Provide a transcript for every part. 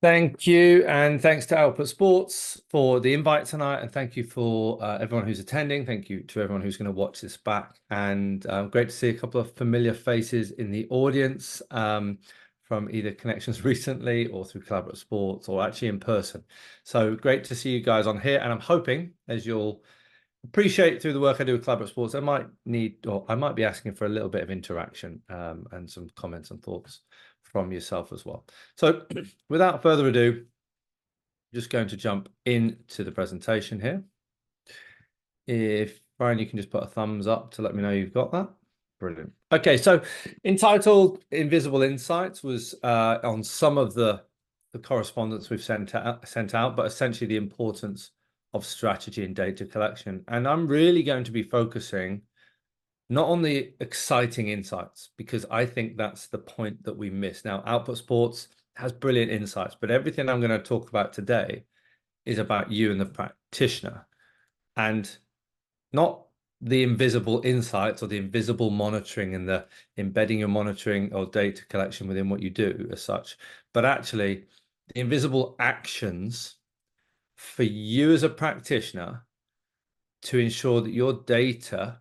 Thank you, and thanks to Output Sports for the invite tonight, and thank you for everyone who's attending. Thank you to everyone who's going to watch this back, and great to see a couple of familiar faces in the audience from either connections recently or through Collaborative Sports or actually in person. So great to see you guys on here, and I'm hoping, as you'll appreciate through the work I do with Collaborative Sports, I might need, or I might be asking for a little bit of interaction and some comments and thoughts from yourself as well. So without further ado, I'm just going to jump into the presentation here. If Brian, you can just put a thumbs up to let me know you've got that. Brilliant. Okay, so entitled Invisible Insights was on some of the correspondence we've sent out, but essentially the importance of strategy and data collection. And I'm really going to be focusing not on the exciting insights, because I think that's the point that we miss. Now, Output Sports has brilliant insights, but everything I'm going to talk about today is about you and the practitioner, and not the invisible insights or the invisible monitoring and the embedding your monitoring or data collection within what you do as such, but actually the invisible actions for you as a practitioner to ensure that your data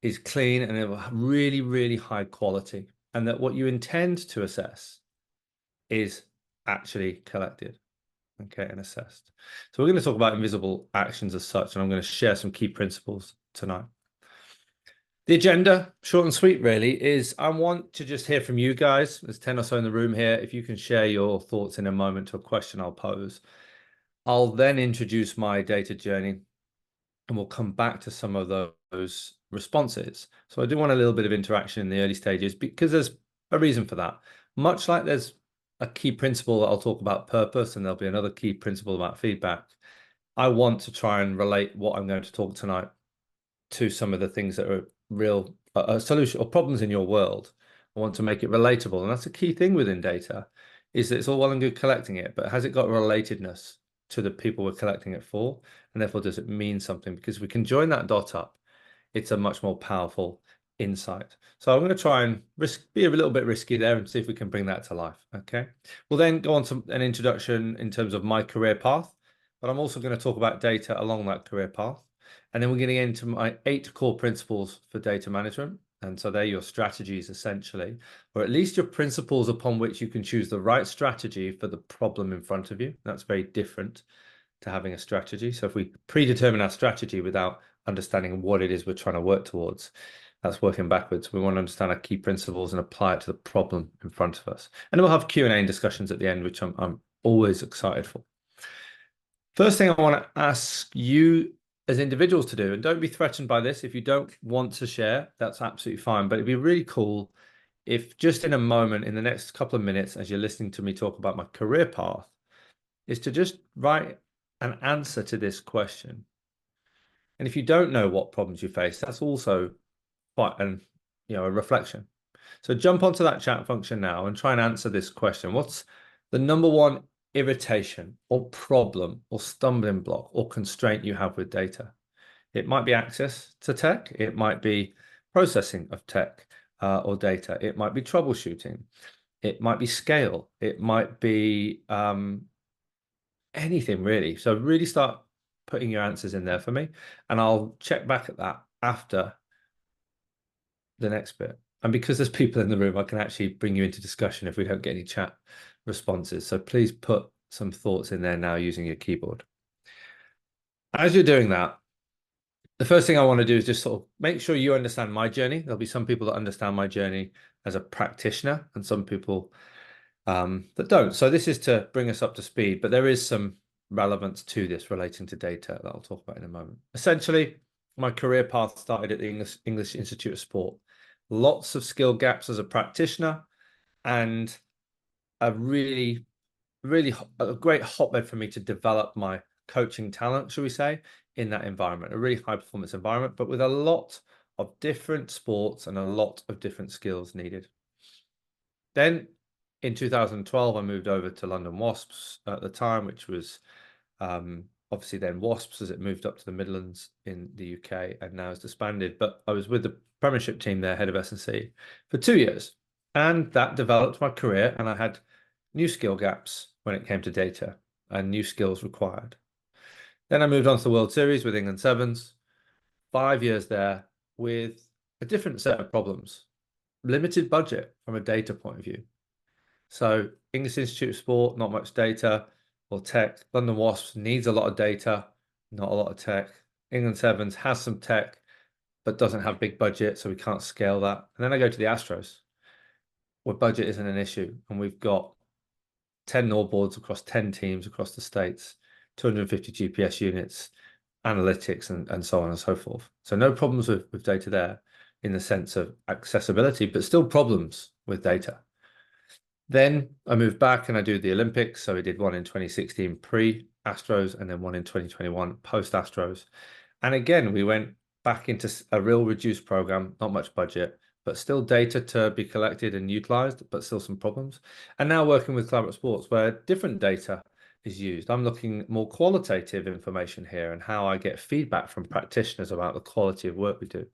is clean and of really, really high quality, and that what you intend to assess is actually collected, okay, and assessed. So we're going to talk about invisible actions as such, and I'm going to share some key principles tonight. The agenda, short and sweet really, is I want to just hear from you guys. There's 10 or so in the room here. If you can share your thoughts in a moment to a question I'll pose. I'll then introduce my data journey, and we'll come back to some of those responses. So I do want a little bit of interaction in the early stages, because there's a reason for that. Much like there's a key principle that I'll talk about purpose, and there'll be another key principle about feedback. I want to try and relate what I'm going to talk tonight to some of the things that are real solution or problems in your world. I want to make it relatable. And that's a key thing within data, is that it's all well and good collecting it, but has it got relatedness to the people we're collecting it for? And therefore, does it mean something? Because we can join that dot up, it's a much more powerful insight. So I'm going to try and be a little bit risky there and see if we can bring that to life. Okay. We'll then go on to an introduction in terms of my career path, but I'm also going to talk about data along that career path. And then we're going to get into my 8 core principles for data management. And so they're your strategies essentially, or at least your principles upon which you can choose the right strategy for the problem in front of you. That's very different to having a strategy. So if we predetermine our strategy without understanding what it is we're trying to work towards, that's working backwards. We want to understand our key principles and apply it to the problem in front of us. And then we'll have Q&A and discussions at the end, which I'm always excited for. First thing I want to ask you as individuals to do, and don't be threatened by this. If you don't want to share, that's absolutely fine. But it'd be really cool if just in a moment, in the next couple of minutes, as you're listening to me talk about my career path, is to just write an answer to this question. And if you don't know what problems you face, that's also quite a reflection. So jump onto that chat function now and try and answer this question. What's the number one irritation or problem or stumbling block or constraint you have with data? It might be access to tech. It might be processing of tech or data. It might be troubleshooting. It might be scale. It might be anything really. So really start putting your answers in there for me, and I'll check back at that after the next bit. And because there's people in the room, I can actually bring you into discussion if we don't get any chat responses. So please put some thoughts in there now using your keyboard. As you're doing that, the first thing I want to do is just sort of make sure you understand my journey. There'll be some people that understand my journey as a practitioner and some people that don't. So this is to bring us up to speed, but there is some relevance to this relating to data that I'll talk about in a moment. Essentially, my career path started at the English Institute of Sport. Lots of skill gaps as a practitioner, and a really a great hotbed for me to develop my coaching talent, shall we say, in that environment, a really high performance environment, but with a lot of different sports and a lot of different skills needed. Then in 2012, I moved over to London Wasps at the time, which was obviously then Wasps as it moved up to the Midlands in the UK and now is disbanded. But I was with the Premiership team there, head of S&C, for 2 years. And that developed my career, and I had new skill gaps when it came to data and new skills required. Then I moved on to the World Series with England Sevens, 5 years there with a different set of problems. Limited budget from a data point of view. So English Institute of Sport, not much data or tech. London Wasps needs a lot of data, not a lot of tech. England Sevens has some tech, but doesn't have big budget, so we can't scale that. And then I go to the Astros, where budget isn't an issue, and we've got 10 NOR boards across 10 teams across the states, 250 GPS units, analytics, and so on and so forth. So no problems with data there in the sense of accessibility, but still problems with data. Then I moved back and I do the Olympics. So we did one in 2016 pre-Astros and then one in 2021 post-Astros. And again, we went back into a real reduced program, not much budget, but still data to be collected and utilized, but still some problems. And now working with Collaborative Sports where different data is used. I'm looking more qualitative information here and how I get feedback from practitioners about the quality of work we do.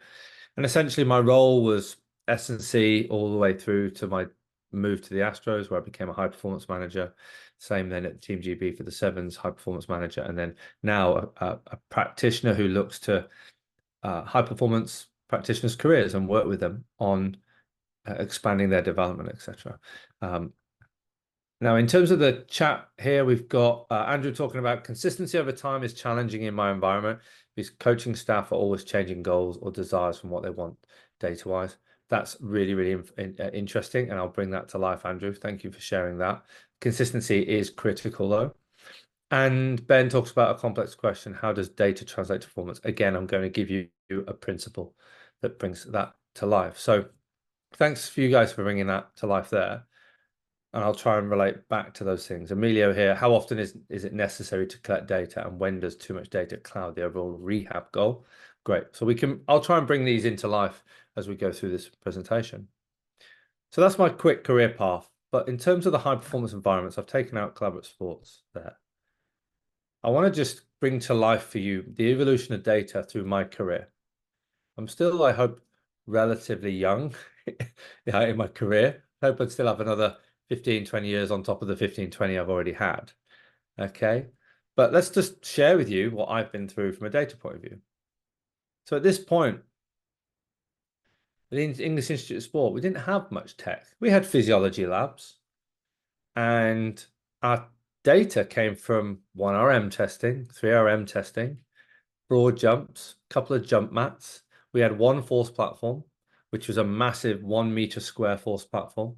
And essentially my role was S&C all the way through to my move to the Astros, where I became a high performance manager. Same then at Team GB for the Sevens, high performance manager. And then now a practitioner who looks to high performance practitioners' careers and work with them on expanding their development, etc. Now, in terms of the chat here, we've got Andrew talking about consistency over time is challenging in my environment because coaching staff are always changing goals or desires from what they want data-wise. That's really, really interesting, and I'll bring that to life, Andrew. Thank you for sharing that. Consistency is critical, though. And Ben talks about a complex question. How does data translate to performance? Again, I'm going to give you a principle that brings that to life. So thanks for you guys for bringing that to life there. And I'll try and relate back to those things. Emilio here, how often is it necessary to collect data and when does too much data cloud the overall rehab goal? Great. So I'll try and bring these into life as we go through this presentation. So that's my quick career path. But in terms of the high performance environments, I've taken out collaborative sports there. I want to just bring to life for you the evolution of data through my career. I'm still, I hope, relatively young in my career. I hope I'd still have another 15, 20 years on top of the 15, 20 I've already had. Okay. But let's just share with you what I've been through from a data point of view. So at this point, the English Institute of Sport, we didn't have much tech. We had physiology labs, and our data came from 1RM testing, 3RM testing, broad jumps, a couple of jump mats. We had one force platform, which was a massive 1 meter square force platform.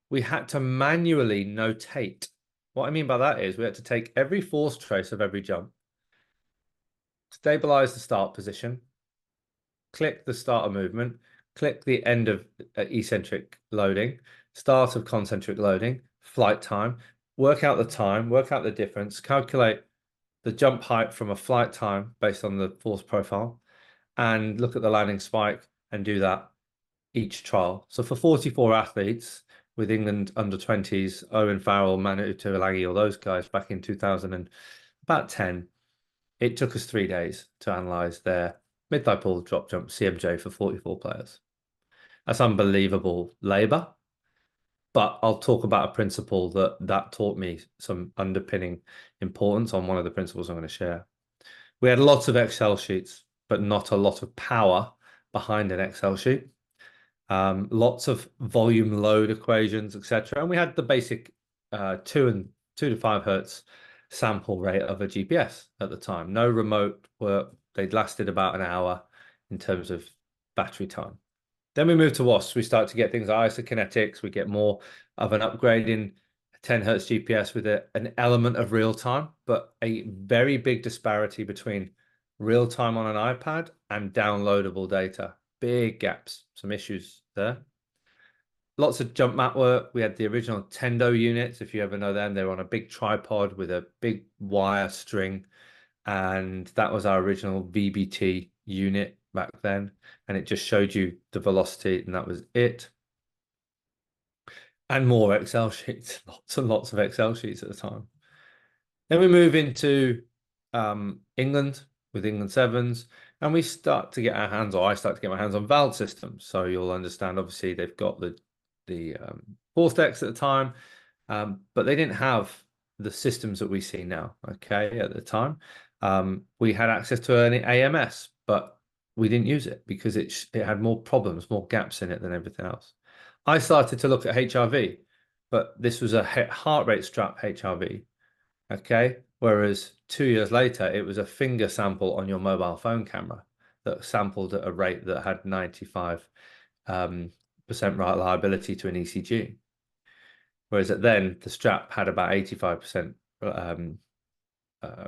We had to manually notate. What I mean by that is we had to take every force trace of every jump, stabilize the start position, click the start of movement, click the end of eccentric loading, start of concentric loading, flight time, work out the difference, calculate the jump height from a flight time based on the force profile, and look at the landing spike and do that each trial. So for 44 athletes with England under 20s, Owen Farrell, Manu Tuilagi, all those guys back in 2010, it took us 3 days to analyze their mid-thigh pull, drop jump, CMJ for 44 players. That's unbelievable labor, but I'll talk about a principle that taught me some underpinning importance on one of the principles I'm going to share. We had lots of Excel sheets, but not a lot of power behind an Excel sheet. Lots of volume load equations, etc. And we had the basic 2 to 5 hertz sample rate of a GPS at the time. No remote work. They'd lasted about an hour in terms of battery time. Then we moved to Wasps. We start to get things like isokinetics. We get more of an upgrade in 10 hertz GPS with an element of real time, but a very big disparity between real time on an iPad and downloadable data. Big gaps, some issues there. Lots of jump mat work. We had the original Tendo units, if you ever know them. They were on a big tripod with a big wire string. And that was our original VBT unit back then. And it just showed you the velocity, and that was it. And more Excel sheets, lots and lots of Excel sheets at the time. Then we move into England with England Sevens, and we start to get our hands, or I start to get my hands on valve systems. So you'll understand, obviously, they've got the force decks at the time. but they didn't have the systems that we see now. Okay, at the time, we had access to an AMS, but we didn't use it because it had more problems, more gaps in it than everything else. I started to look at HRV, but this was a heart rate strap HRV. Okay, whereas 2 years later, it was a finger sample on your mobile phone camera that sampled at a rate that had 95% reliability to an ECG. Whereas then the strap had about 85%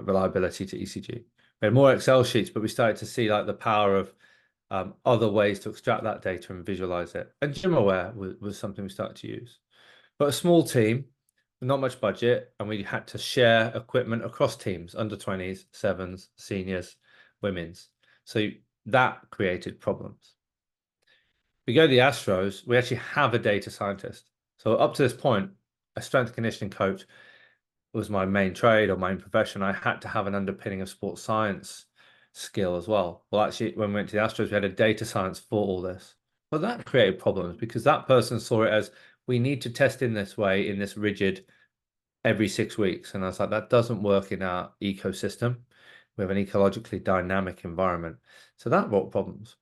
reliability to ECG. We had more Excel sheets, but we started to see like the power of other ways to extract that data and visualize it. And GymAware was something we started to use. But a small team, not much budget, and we had to share equipment across teams, under 20s, sevens, seniors, women's. So that created problems. We go to the Astros, we actually have a data scientist. So up to this point, a strength and conditioning coach was my main trade or main profession. I had to have an underpinning of sports science skill as well. Well, actually, when we went to the Astros, we had a data science for all this. But that created problems because that person saw it as we need to test in this way, in this rigid every 6 weeks. And I was like, that doesn't work in our ecosystem. We have an ecologically dynamic environment. So that brought problems.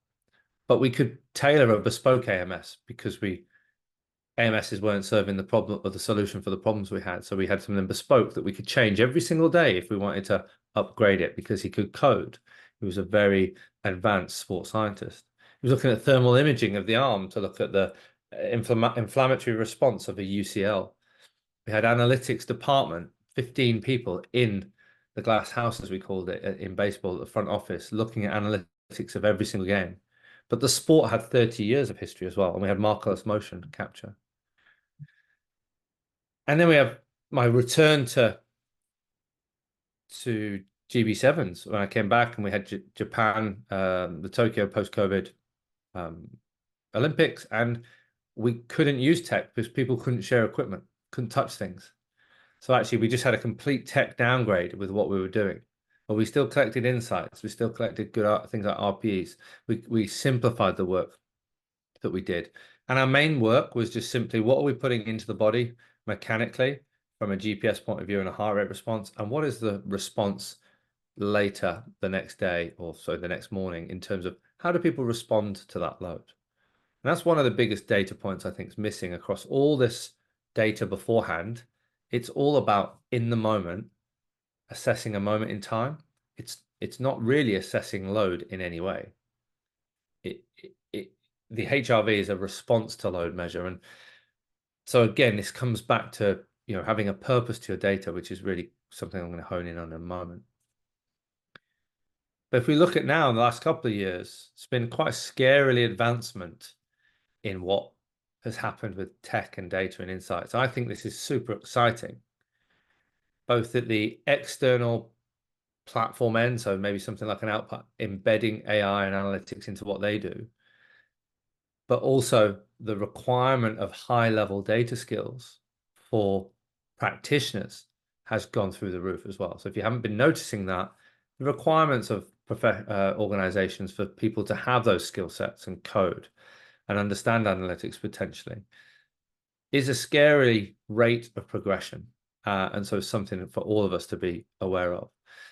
But we could tailor a bespoke AMS because AMSs weren't serving the problem or the solution for the problems we had. So we had something bespoke that we could change every single day if we wanted to upgrade it because he could code. He was a very advanced sports scientist. He was looking at thermal imaging of the arm to look at the inflammatory response of a UCL. We had analytics department, 15 people in the glass house, as we called it in baseball, at the front office, looking at analytics of every single game. But the sport had 30 years of history as well, and we had markerless motion capture. And then we have my return to GB7s when I came back, and we had Japan, the Tokyo post-COVID Olympics, and we couldn't use tech because people couldn't share equipment, couldn't touch things. So actually, we just had a complete tech downgrade with what we were doing. But we still collected insights. We still collected good things like RPEs. We simplified the work that we did. And our main work was just simply what are we putting into the body mechanically from a GPS point of view and a heart rate response, and what is the response later the next day or so the next morning in terms of how do people respond to that load. And that's one of the biggest data points I think is missing across all this data beforehand. It's all about in the moment, assessing a moment in time. It's not really assessing load in any way. The HRV is a response to load measure. And so again, this comes back to having a purpose to your data, which is really something I'm going to hone in on in a moment. But if we look at now in the last couple of years, it's been quite a scarily advancement in what has happened with tech and data and insights. I think this is super exciting, both at the external platform end, so maybe something like an output, embedding AI and analytics into what they do, but also the requirement of high-level data skills for practitioners has gone through the roof as well. So if you haven't been noticing that, the requirements of organizations for people to have those skill sets and code and understand analytics potentially is a scary rate of progression. And so it's something for all of us to be aware of.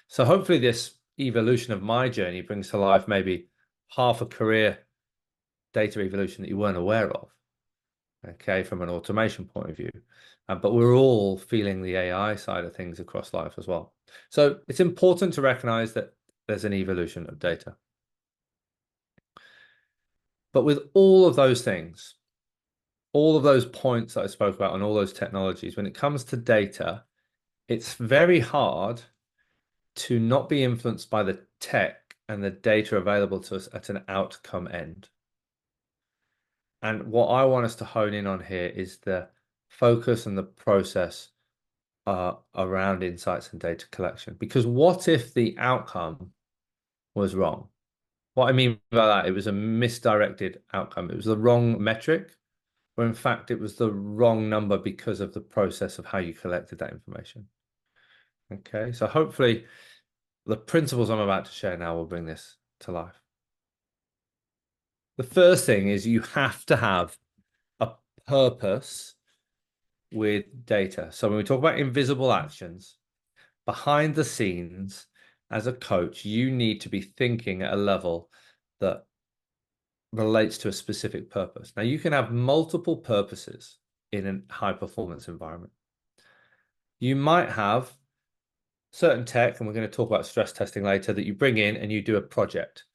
So hopefully this evolution of my journey brings to life maybe half a career data evolution that you weren't aware of, okay, from an automation point of view. But we're all feeling the AI side of things across life as well. So it's important to recognize that there's an evolution of data. But with all of those things, all of those points that I spoke about and all those technologies, when it comes to data, it's very hard to not be influenced by the tech and the data available to us at an outcome end. And what I want us to hone in on here is the focus and the process around insights and data collection. Because what if the outcome was wrong? What I mean by that, it was a misdirected outcome. It was the wrong metric, or in fact, it was the wrong number because of the process of how you collected that information. Okay, so hopefully the principles I'm about to share now will bring this to life. The first thing is you have to have a purpose with data. So when we talk about invisible actions, behind the scenes, as a coach, you need to be thinking at a level that relates to a specific purpose. Now, you can have multiple purposes in a high performance environment. You might have certain tech, and we're going to talk about stress testing later, that you bring in and you do a project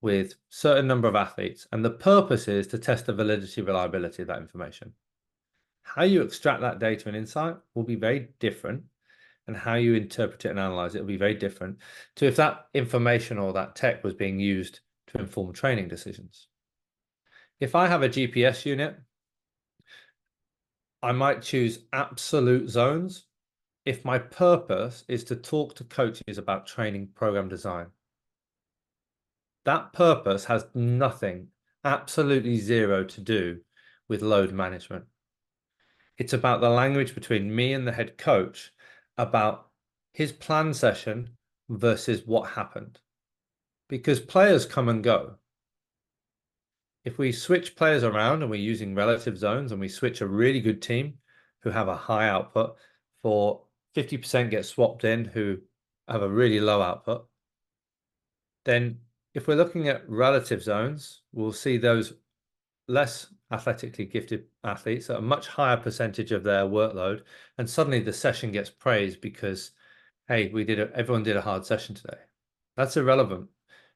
with certain number of athletes. And the purpose is to test the validity, reliability of that information. How you extract that data and insight will be very different, and how you interpret it and analyze it will be very different to if that information or that tech was being used to inform training decisions. If I have a GPS unit, I might choose absolute zones if my purpose is to talk to coaches about training program design. That purpose has nothing, absolutely zero, to do with load management. It's about the language between me and the head coach about his plan session versus what happened. Because players come and go. If we switch players around and we're using relative zones, and we switch a really good team who have a high output for 50% get swapped in who have a really low output, then if we're looking at relative zones, we'll see those less athletically gifted athletes at a much higher percentage of their workload, and suddenly the session gets praised because, hey, everyone did a hard session today. That's irrelevant,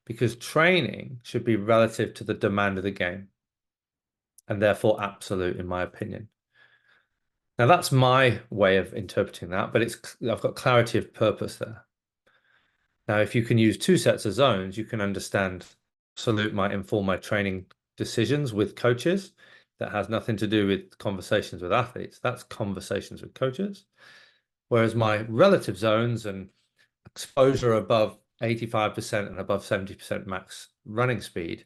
because training should be relative to the demand of the game, and therefore absolute, in my opinion. Now, that's my way of interpreting that, but I've got clarity of purpose there. Now, if you can use two sets of zones, you can understand absolute might inform my training decisions with coaches. That has nothing to do with conversations with athletes. That's conversations with coaches. Whereas my relative zones and exposure above 85% and above 70% max running speed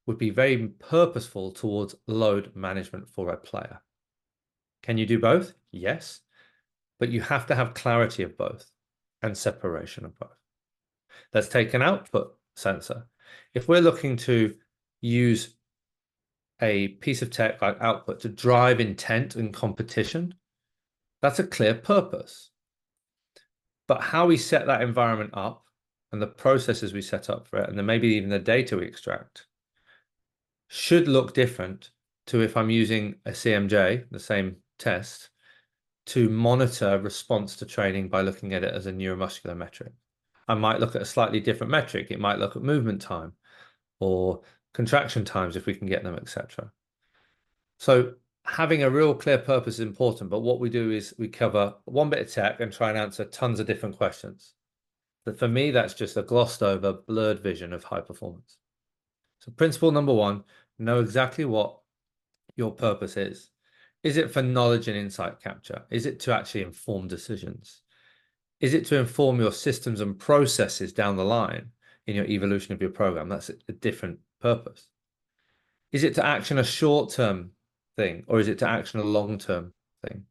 would be very purposeful towards load management for a player. Can you do both? Yes, but you have to have clarity of both and separation of both. Let's take an output sensor. If we're looking to use a piece of tech like output to drive intent and competition, that's a clear purpose. But how we set that environment up and the processes we set up for it, and then maybe even the data we extract, should look different to if I'm using a CMJ, the same test, to monitor response to training by looking at it as a neuromuscular metric. I might look at a slightly different metric. It might look at movement time or contraction times if we can get them, etc. So having a real clear purpose is important, but what we do is we cover one bit of tech and try and answer tons of different questions. But for me, that's just a glossed over, blurred vision of high performance. So principle number one, know exactly what your purpose is. Is it for knowledge and insight capture? Is it to actually inform decisions? Is it to inform your systems and processes down the line in your evolution of your program? That's a different purpose. Is it to action a short-term thing, or is it to action a long-term thing?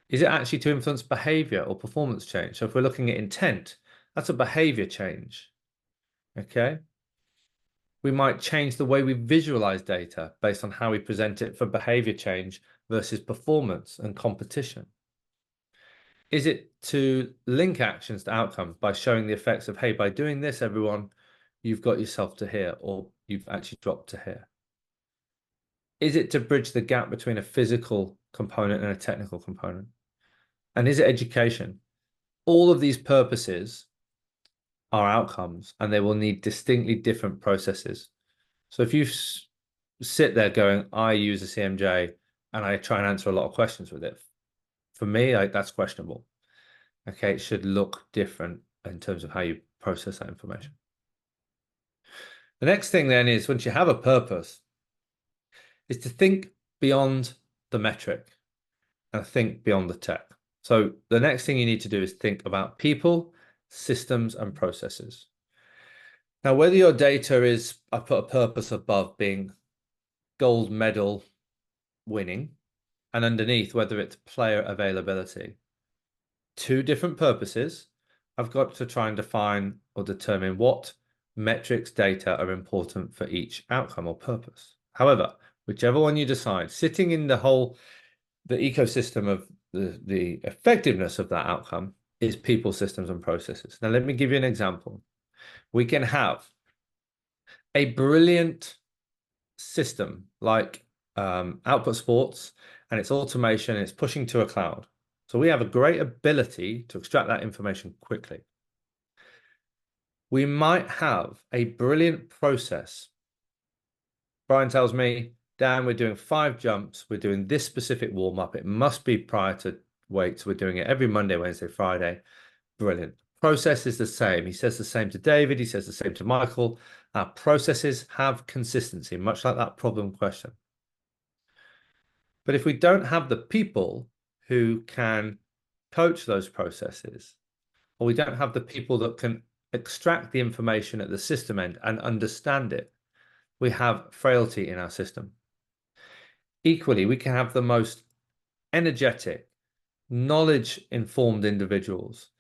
Is it actually to influence behavior or performance change? So if we're looking at intent, that's a behavior change. Okay. We might change the way we visualize data based on how we present it for behavior change versus performance and competition. Is it to link actions to outcomes by showing the effects of, hey, by doing this, everyone, you've got yourself to here, or you've actually dropped to here? Is it to bridge the gap between a physical component and a technical component? And is it education? All of these purposes are outcomes, and they will need distinctly different processes. So if you sit there going, I use a CMJ and I try and answer a lot of questions with it, for me, that's questionable. Okay, it should look different in terms of how you process that information. The next thing then is, once you have a purpose, is to think beyond the metric and think beyond the tech. So the next thing you need to do is think about people, systems, and processes. Now, whether your data is, I put a purpose above being gold medal winning, and underneath whether it's player availability, two different purposes. I've got to try and define or determine what metrics data are important for each outcome or purpose. However, whichever one you decide, sitting in the the ecosystem of the effectiveness of that outcome is people, systems, and processes. Now, let me give you an example. We can have a brilliant system like Output Sports, and it's automation, and it's pushing to a cloud. So we have a great ability to extract that information quickly. We might have a brilliant process. Brian tells me, Dan, we're doing 5 jumps. We're doing this specific warm-up. It must be prior to weights. We're doing it every Monday, Wednesday, Friday. Brilliant. Process is the same. He says the same to David. He says the same to Michael. Our processes have consistency, much like that problem question. But if we don't have the people who can coach those processes, or we don't have the people that can extract the information at the system end and understand it, we have frailty in our system. Equally, we can have the most energetic, knowledge-informed individuals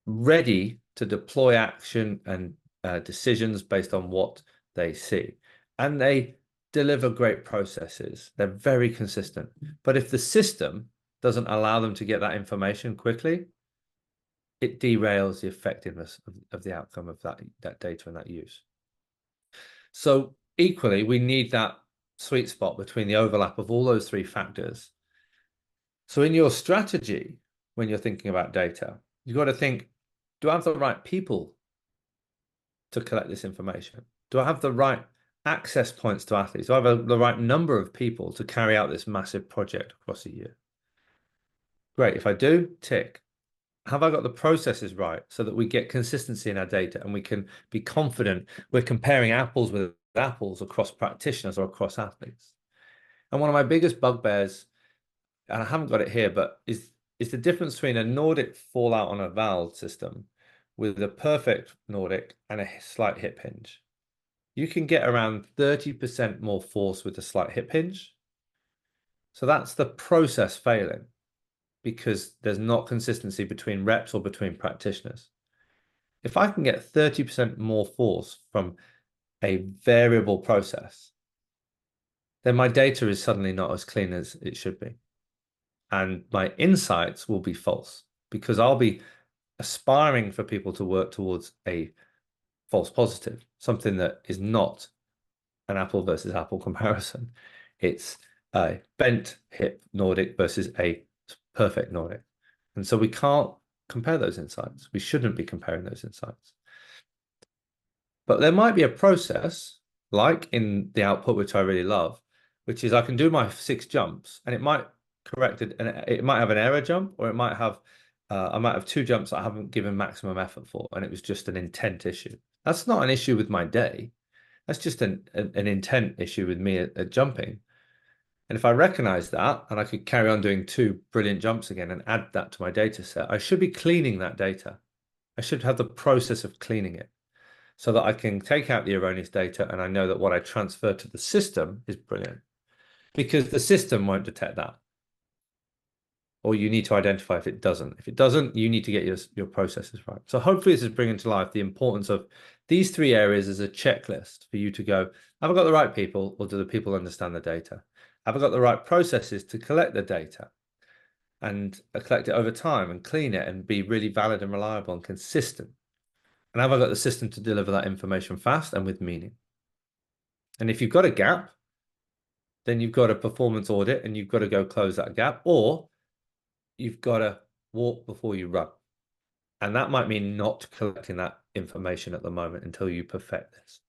ready to deploy action and decisions based on what they see. And they deliver great processes. They're very consistent. But if the system doesn't allow them to get that information quickly, it derails the effectiveness of the outcome of that data and that use. So equally, we need that sweet spot between the overlap of all those 3 factors. So in your strategy, when you're thinking about data, you've got to think, do I have the right people to collect this information? Do I have the right access points to athletes? Do I have the right number of people to carry out this massive project across a year? Great. If I do, tick. Have I got the processes right so that we get consistency in our data and we can be confident we're comparing apples with apples across practitioners or across athletes? And one of my biggest bugbears, and I haven't got it here, but is the difference between a Nordic fallout on a valve system with a perfect Nordic and a slight hip hinge. You can get around 30% more force with a slight hip hinge. So that's the process failing because there's not consistency between reps or between practitioners. If I can get 30% more force from a variable process, then my data is suddenly not as clean as it should be. And my insights will be false because I'll be aspiring for people to work towards a false positive, something that is not an apple versus apple comparison. It's a bent hip Nordic versus a perfect Nordic. And so we can't compare those insights. We shouldn't be comparing those insights. But there might be a process, like in the output, which I really love, which is I can do my 6 jumps and it might correct it, and it might have an error jump, or it might have I might have 2 jumps that I haven't given maximum effort for, and it was just an intent issue. That's not an issue with my day. That's just an intent issue with me at jumping. And if I recognize that and I could carry on doing 2 brilliant jumps again and add that to my data set, I should be cleaning that data. I should have the process of cleaning it so that I can take out the erroneous data and I know that what I transfer to the system is brilliant, because the system won't detect that. Or you need to identify if it doesn't. If it doesn't, you need to get your processes right. So hopefully this is bringing to life the importance of these 3 areas as a checklist for you to go, have I got the right people, or do the people understand the data? Have I got the right processes to collect the data and collect it over time and clean it and be really valid and reliable and consistent? And have I got the system to deliver that information fast and with meaning? And if you've got a gap, then you've got a performance audit and you've got to go close that gap, or you've got to walk before you run. And that might mean not collecting that information at the moment until you perfect this.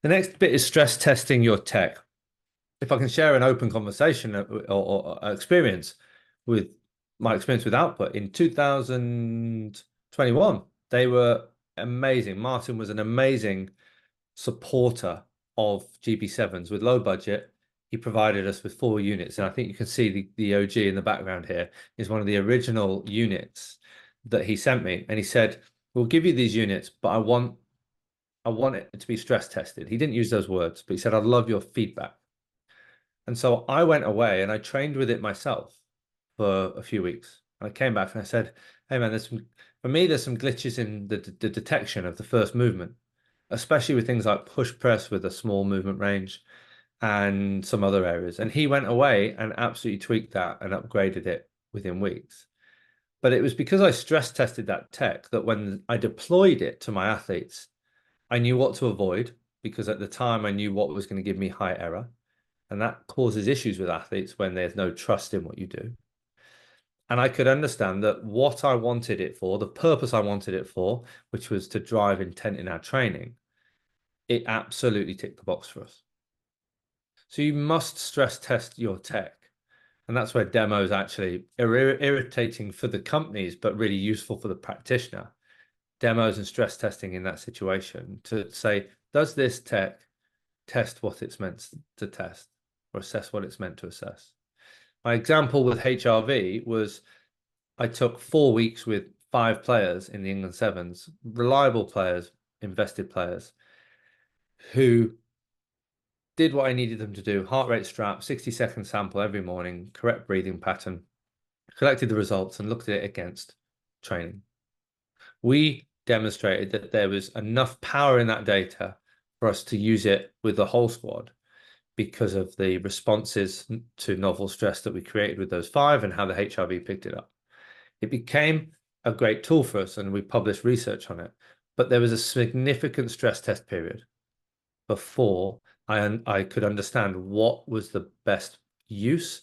The next bit is stress testing your tech. If I can share an open conversation or experience with my experience with Output in 2021, they were amazing. Martin was an amazing supporter of GB7s with low budget. He provided us with 4 units. And I think you can see the OG in the background here is one of the original units that he sent me. And he said, we'll give you these units, but I want it to be stress tested. He didn't use those words, but he said, I'd love your feedback. And so I went away and I trained with it myself for a few weeks. And I came back and I said, hey man, for me, there's some glitches in the detection of the first movement, especially with things like push press with a small movement range. and some other areas. And he went away and absolutely tweaked that and upgraded it within weeks. But it was because I stress tested that tech that when I deployed it to my athletes, I knew what to avoid, because at the time I knew what was going to give me high error. And that causes issues with athletes when there's no trust in what you do. And I could understand that what I wanted it for, the purpose I wanted it for, which was to drive intent in our training, it absolutely ticked the box for us. So you must stress test your tech. And that's where demos actually are irritating for the companies, but really useful for the practitioner. Demos and stress testing in that situation to say, does this tech test what it's meant to test, or assess what it's meant to assess? My example with HRV was I took 4 weeks with 5 players in the England Sevens, reliable players, invested players, who did what I needed them to do: heart rate strap, 60-second sample every morning, correct breathing pattern, collected the results and looked at it against training. We demonstrated that there was enough power in that data for us to use it with the whole squad because of the responses to novel stress that we created with those 5 and how the HRV picked it up. It became a great tool for us and we published research on it, but there was a significant stress test period before I could understand what was the best use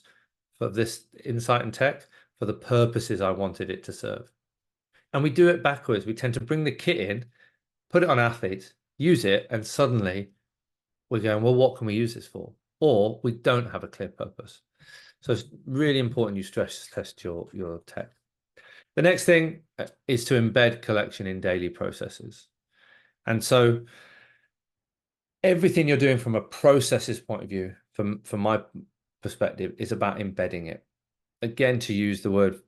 for this insight and tech for the purposes I wanted it to serve. And we do it backwards. We tend to bring the kit in, put it on athletes, use it, and suddenly we're going, well, what can we use this for? Or we don't have a clear purpose. So it's really important you stress test your tech. The next thing is to embed collection in daily processes. And so everything you're doing from a processes point of view, from my perspective, is about embedding it. Again, to use the word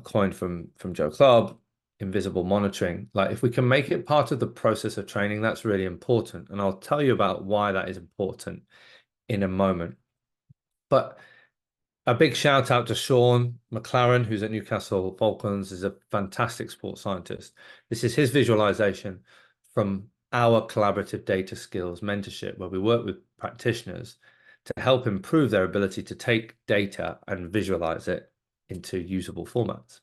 coined from Joe Club, invisible monitoring. Like, if we can make it part of the process of training, that's really important. And I'll tell you about why that is important in a moment. But a big shout out to Sean McLaren, who's at Newcastle Falcons, is a fantastic sports scientist. This is his visualization from our collaborative data skills mentorship, where we work with practitioners to help improve their ability to take data and visualize it into usable formats.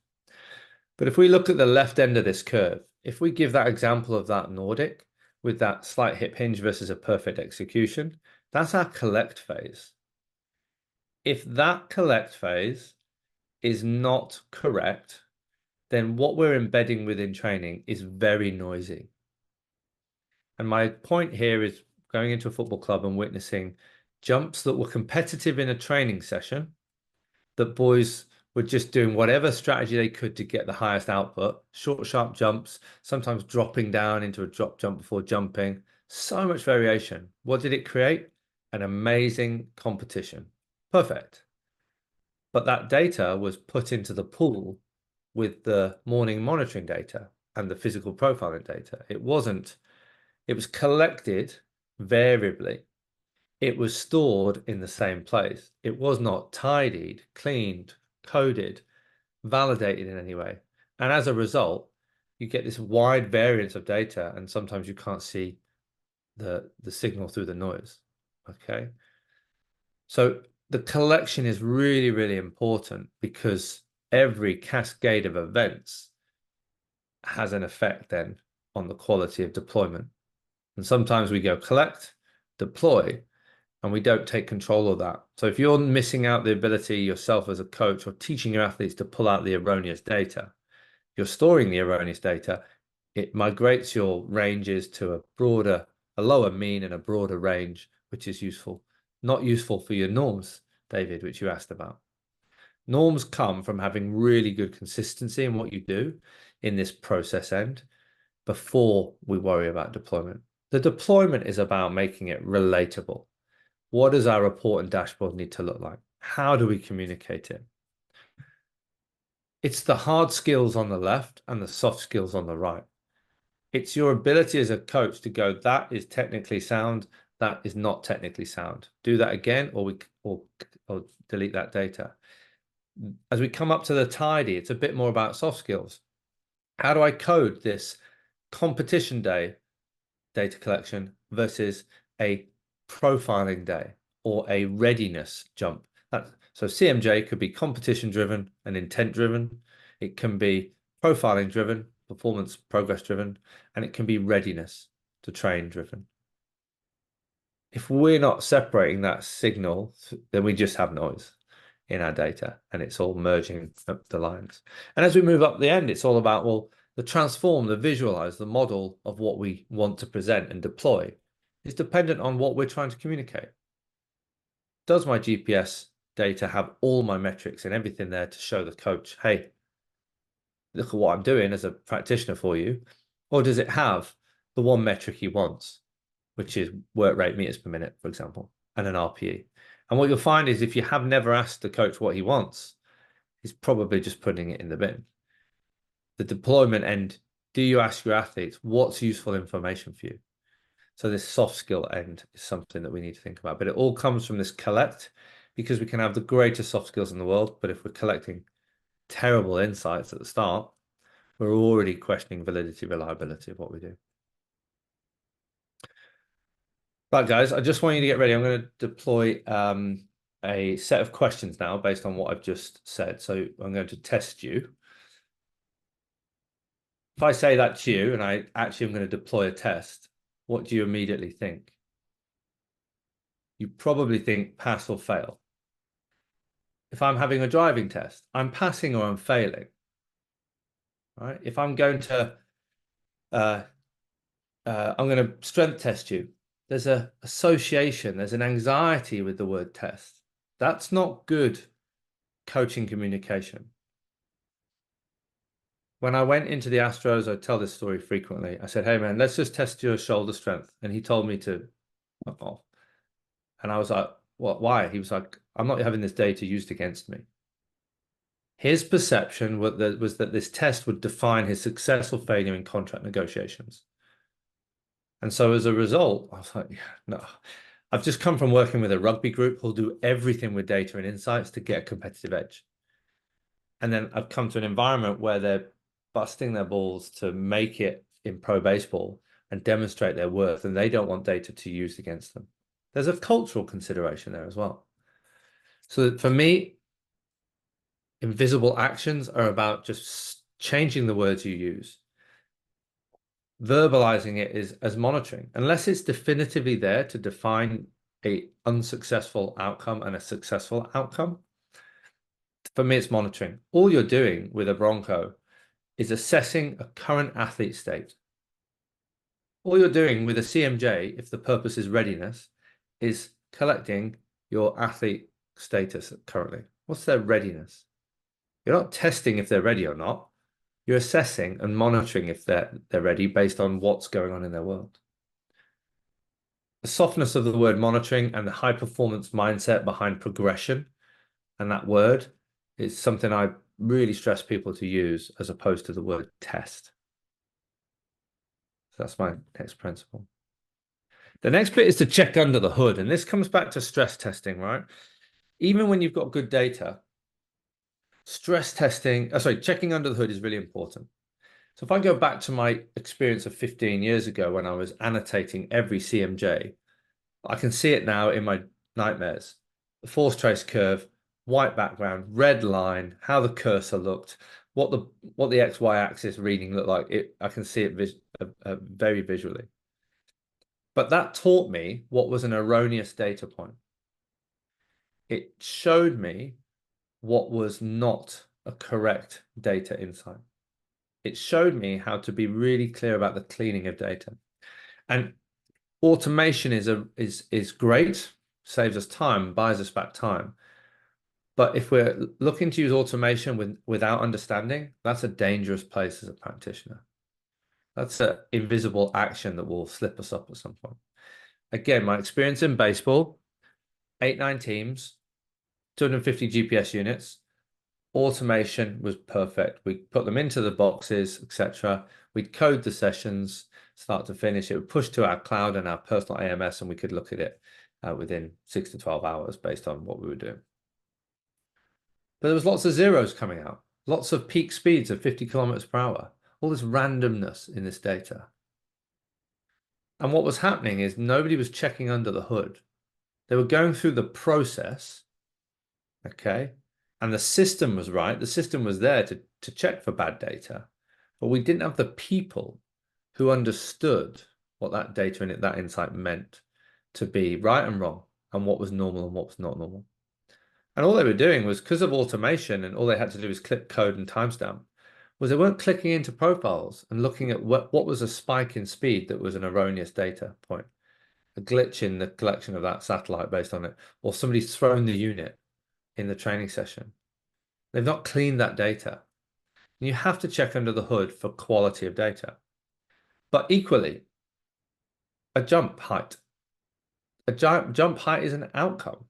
But if we look at the left end of this curve, if we give that example of that Nordic with that slight hip hinge versus a perfect execution, that's our collect phase. If that collect phase is not correct, then what we're embedding within training is very noisy. And my point here is going into a football club and witnessing jumps that were competitive in a training session, that boys were just doing whatever strategy they could to get the highest output, short, sharp jumps, sometimes dropping down into a drop jump before jumping. So much variation. What did it create? An amazing competition. Perfect. But that data was put into the pool with the morning monitoring data and the physical profiling data. It was collected variably. It was stored in the same place. It was not tidied, cleaned, coded, validated in any way. And as a result, you get this wide variance of data, and sometimes you can't see the signal through the noise. Okay. So the collection is really, really important, because every cascade of events has an effect then on the quality of deployment. And sometimes we go collect, deploy, and we don't take control of that. So if you're missing out the ability yourself as a coach or teaching your athletes to pull out the erroneous data, you're storing the erroneous data, it migrates your ranges to a lower mean and a broader range, which is useful. Not useful for your norms, David, which you asked about. Norms come from having really good consistency in what you do in this process end before we worry about deployment. The deployment is about making it relatable. What does our report and dashboard need to look like? How do we communicate it? It's the hard skills on the left and the soft skills on the right. It's your ability as a coach to go, that is technically sound, that is not technically sound. Do that again, or delete that data. As we come up to the tidy, it's a bit more about soft skills. How do I code this competition day data collection versus a profiling day or a readiness jump. So CMJ could be competition driven and intent driven. It can be profiling driven, performance progress driven, and it can be readiness to train driven. If we're not separating that signal, then we just have noise in our data and it's all merging up the lines. And as we move up the end, it's all about, well, the transform, the visualize, the model of what we want to present and deploy is dependent on what we're trying to communicate. Does my GPS data have all my metrics and everything there to show the coach, hey, look at what I'm doing as a practitioner for you? Or does it have the one metric he wants, which is work rate meters per minute, for example, and an RPE? And what you'll find is if you have never asked the coach what he wants, he's probably just putting it in the bin. The deployment end, do you ask your athletes what's useful information for you? So this soft skill end is something that we need to think about. But it all comes from this collect, because we can have the greatest soft skills in the world, but if we're collecting terrible insights at the start, we're already questioning validity, reliability of what we do. Right, guys, I just want you to get ready. I'm going to deploy a set of questions now based on what I've just said. So I'm going to test you. If I say that to you and I actually am going to deploy a test, what do you immediately think? You probably think pass or fail. If I'm having a driving test, I'm passing or I'm failing. Right? If I'm going to strength test you, there's an association, there's an anxiety with the word test. That's not good coaching communication. When I went into the Astros, I tell this story frequently. I said, hey, man, let's just test your shoulder strength. And he told me to, oh. And I was like, what, why? He was like, I'm not having this data used against me. His perception was that this test would define his success or failure in contract negotiations. And so as a result, I was like, yeah, no. I've just come from working with a rugby group who'll do everything with data and insights to get a competitive edge. And then I've come to an environment where they're busting their balls to make it in pro baseball and demonstrate their worth, and they don't want data to use against them. There's a cultural consideration there as well. So for me, invisible actions are about just changing the words you use. Verbalizing it is as monitoring, unless it's definitively there to define a unsuccessful outcome and a successful outcome. For me, it's monitoring. All you're doing with a Bronco is assessing a current athlete state. All you're doing with a CMJ, if the purpose is readiness, is collecting your athlete status currently. What's their readiness? You're not testing if they're ready or not. You're assessing and monitoring if they're ready based on what's going on in their world. The softness of the word monitoring and the high performance mindset behind progression and that word is something I really stress people to use as opposed to the word test. So that's my next principle. The next bit is to check under the hood. And this comes back to stress testing, right? Even when you've got good data, checking under the hood is really important. So if I go back to my experience of 15 years ago when I was annotating every CMJ, I can see it now in my nightmares. The force trace curve, white background, red line, how the cursor looked, what the XY axis reading looked like. I can see it very visually. But that taught me what was an erroneous data point. It showed me what was not a correct data insight. It showed me how to be really clear about the cleaning of data. And automation is great, saves us time, buys us back time. But if we're looking to use automation without understanding, that's a dangerous place as a practitioner. That's an invisible action that will slip us up at some point. Again, my experience in baseball, 8-9 teams, 250 GPS units, automation was perfect. We put them into the boxes, etc. We'd code the sessions, start to finish. It would push to our cloud and our personal AMS, and we could look at it within 6 to 12 hours based on what we were doing. But there was lots of zeros coming out, lots of peak speeds of 50 kilometers per hour, all this randomness in this data. And what was happening is nobody was checking under the hood. They were going through the process, okay? And the system was right. The system was there to check for bad data, but we didn't have the people who understood what that data and that insight meant to be right and wrong, and what was normal and what was not normal. And all they were doing was, because of automation, and all they had to do was click code and timestamp, was they weren't clicking into profiles and looking at what was a spike in speed that was an erroneous data point, a glitch in the collection of that satellite based on it, or somebody's thrown the unit in the training session. They've not cleaned that data. And you have to check under the hood for quality of data. But equally, a jump height. A jump height is an outcome.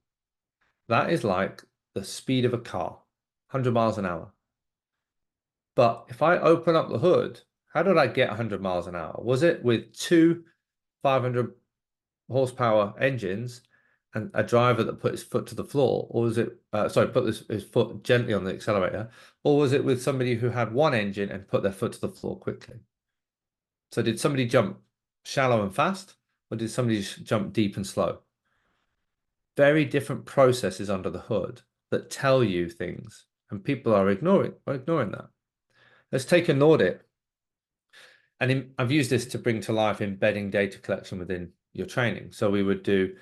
That is like the speed of a car, 100 miles an hour. But if I open up the hood, how did I get 100 miles an hour? Was it with two 500 horsepower engines and a driver that put his foot to the floor, or was it, put his foot gently on the accelerator, or was it with somebody who had one engine and put their foot to the floor quickly? So did somebody jump shallow and fast, or did somebody jump deep and slow? Very different processes under the hood that tell you things, and people are ignoring that. Let's take an audit. And I've used this to bring to life embedding data collection within your training. So we would do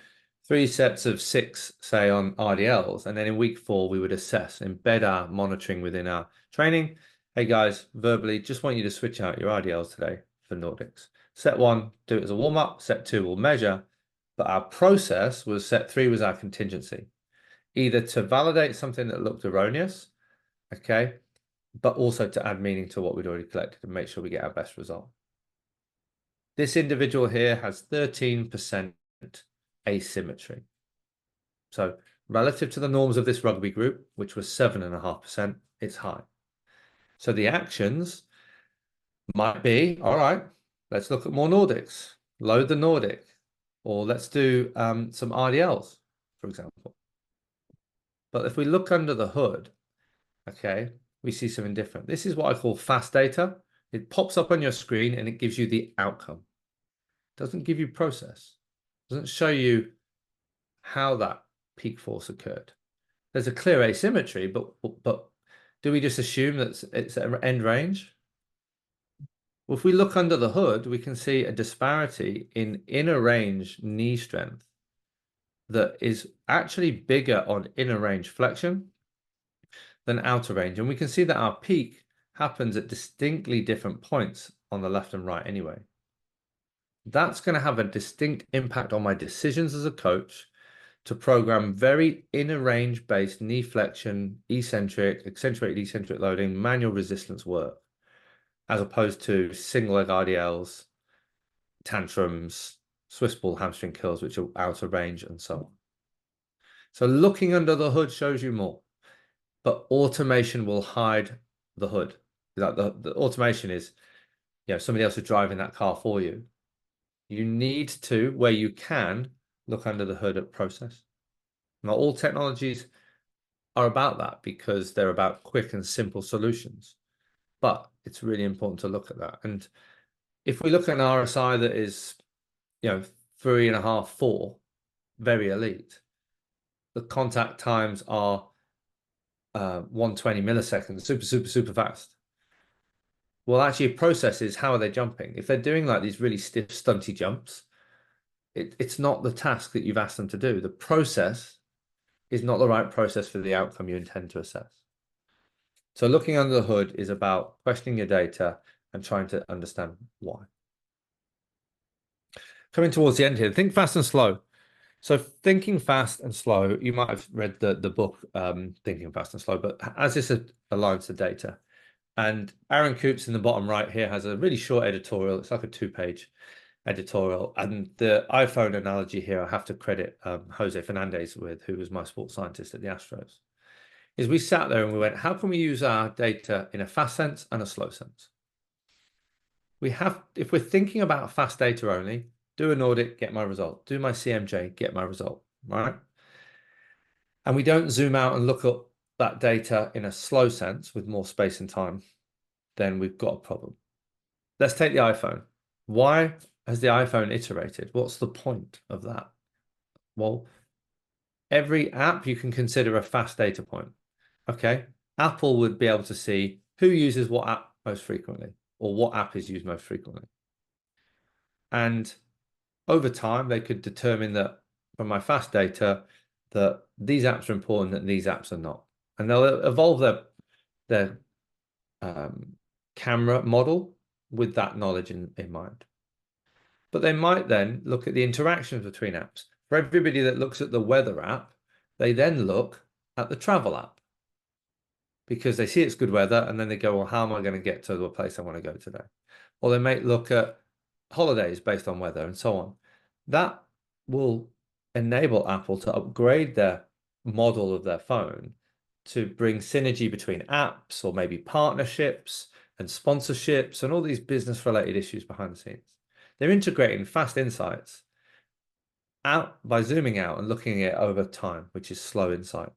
3 sets of 6, say, on RDLs, and then in week 4 we would assess, embed our monitoring within our training. Hey guys, verbally, just want you to switch out your RDLs today for Nordics. Set 1, do it as a warm-up. Set 2, we'll measure. But our process was set 3 was our contingency, either to validate something that looked erroneous, okay, but also to add meaning to what we'd already collected and make sure we get our best result. This individual here has 13% asymmetry. So relative to the norms of this rugby group, which was 7.5%, it's high. So the actions might be, all right, let's look at more Nordics, load the Nordic, or let's do some RDLs, for example. But if we look under the hood, okay, we see something different. This is what I call fast data. It pops up on your screen and it gives you the outcome. It doesn't give you process. It doesn't show you how that peak force occurred. There's a clear asymmetry, but do we just assume that it's at end range? Well, if we look under the hood, we can see a disparity in inner range knee strength that is actually bigger on inner range flexion than outer range. And we can see that our peak happens at distinctly different points on the left and right anyway. That's going to have a distinct impact on my decisions as a coach to program very inner range based knee flexion, accentuated eccentric loading, manual resistance work, as opposed to single leg RDLs, tantrums, Swiss ball hamstring curls, which are outer range, and so on. So looking under the hood shows you more, but automation will hide the hood. The automation is, somebody else is driving that car for you. You need to, where you can, look under the hood at process. Not all technologies are about that because they're about quick and simple solutions, but it's really important to look at that. And if we look at an RSI that is, 3.5, 4, very elite, the contact times are 120 milliseconds, super fast. Well, actually, processes, how are they jumping? If they're doing like these really stiff, stunty jumps, it's not the task that you've asked them to do. The process is not the right process for the outcome you intend to assess. So looking under the hood is about questioning your data and trying to understand why. Coming towards the end here, think fast and slow. So thinking fast and slow, you might have read the book Thinking Fast and Slow, but as this aligns to data, and Aaron Coops in the bottom right here has a really short editorial. It's like a 2-page editorial. And the iPhone analogy here, I have to credit Jose Fernandez with, who was my sports scientist at the Astros, is we sat there and we went, how can we use our data in a fast sense and a slow sense? If we're thinking about fast data only, do an audit, get my result. Do my CMJ, get my result, right? And we don't zoom out and look at that data in a slow sense with more space and time, then we've got a problem. Let's take the iPhone. Why has the iPhone iterated? What's the point of that? Well, every app you can consider a fast data point. Okay. Apple would be able to see who uses what app most frequently, or what app is used most frequently. And over time, they could determine that from my fast data, that these apps are important and these apps are not. And they'll evolve their camera model with that knowledge in mind. But they might then look at the interactions between apps. For everybody that looks at the weather app, they then look at the travel app because they see it's good weather and then they go, well, how am I going to get to the place I want to go today? Or they might look at holidays based on weather and so on. That will enable Apple to upgrade their model of their phone to bring synergy between apps or maybe partnerships and sponsorships and all these business related issues behind the scenes. They're integrating fast insights out by zooming out and looking at it over time, which is slow insight.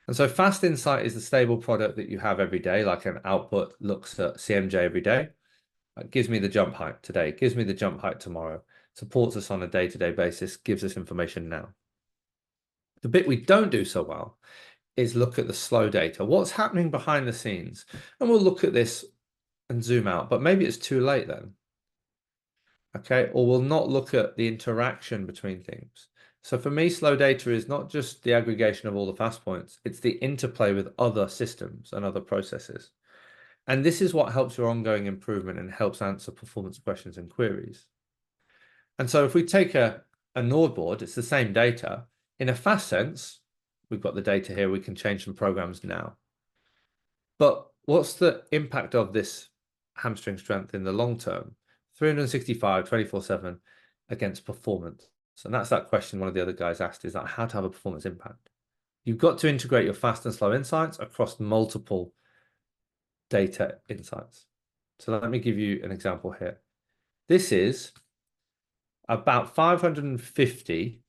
And so fast insight is the stable product that you have every day, like an output looks at CMJ every day. It gives me the jump height today, it gives me the jump height tomorrow, supports us on a day-to-day basis, gives us information now. The bit we don't do so well is look at the slow data. What's happening behind the scenes? And we'll look at this and zoom out, but maybe it's too late then. Okay, or we'll not look at the interaction between things. So for me, slow data is not just the aggregation of all the fast points, it's the interplay with other systems and other processes. And this is what helps your ongoing improvement and helps answer performance questions and queries. And so if we take a Nord board, it's the same data. In a fast sense, we've got the data here, we can change some programs now. But what's the impact of this hamstring strength in the long term? 365, 24/7 against performance. And that's that question one of the other guys asked, is that how to have a performance impact. You've got to integrate your fast and slow insights across multiple data insights. So let me give you an example here. This is about 550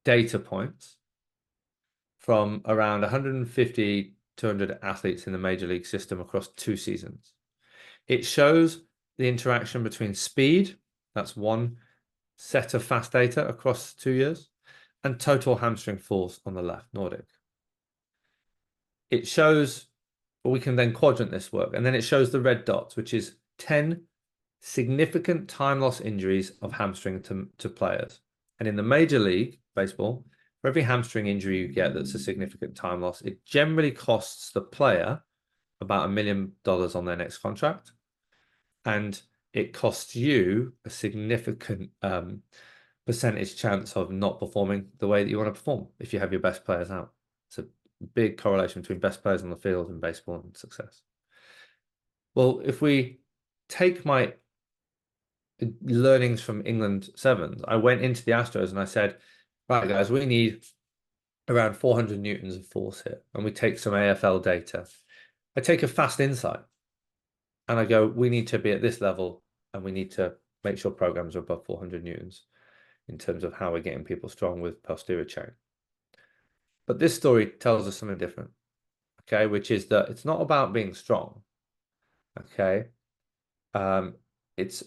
data points from around 150, 200 athletes in the major league system across 2 seasons. It shows the interaction between speed, that's one set of fast data across 2 years, and total hamstring force on the left, Nordic. It shows, we can then quadrant this work, and then it shows the red dots, which is 10 significant time loss injuries of hamstring to players. And in the Major League Baseball, for every hamstring injury you get that's a significant time loss, it generally costs the player about $1 million on their next contract. And it costs you a significant percentage chance of not performing the way that you want to perform if you have your best players out. It's a big correlation between best players on the field and baseball and success. Well, if we take my learnings from England Sevens, I went into the Astros and I said, right, guys, we need around 400 newtons of force here. And we take some AFL data. I take a fast insight and I go, we need to be at this level and we need to make sure programs are above 400 newtons in terms of how we're getting people strong with posterior chain. But this story tells us something different, okay, which is that it's not about being strong, okay? It's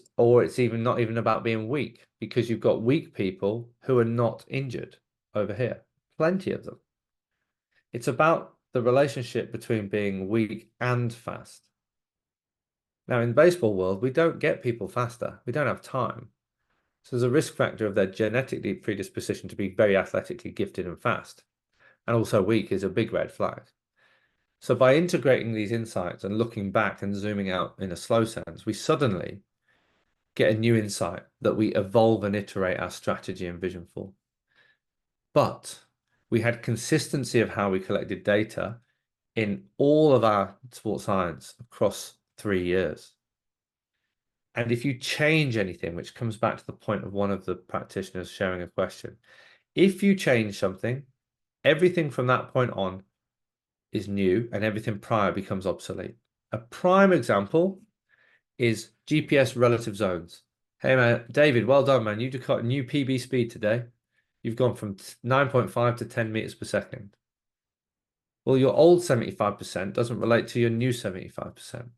even not even about being weak, because you've got weak people who are not injured over here, plenty of them. It's about the relationship between being weak and fast. Now, in the baseball world, we don't get people faster. We don't have time. So there's a risk factor of their genetically predisposition to be very athletically gifted and fast. And also weak is a big red flag. So by integrating these insights and looking back and zooming out in a slow sense, we suddenly get a new insight that we evolve and iterate our strategy and vision for. But we had consistency of how we collected data in all of our sports science across 3 years. And if you change anything, which comes back to the point of one of the practitioners sharing a question, if you change something, everything from that point on is new and everything prior becomes obsolete. A prime example is GPS relative zones. Hey man, David, well done, man. You've got a new PB speed today. You've gone from 9.5 to 10 meters per second. Well, your old 75% doesn't relate to your new 75%.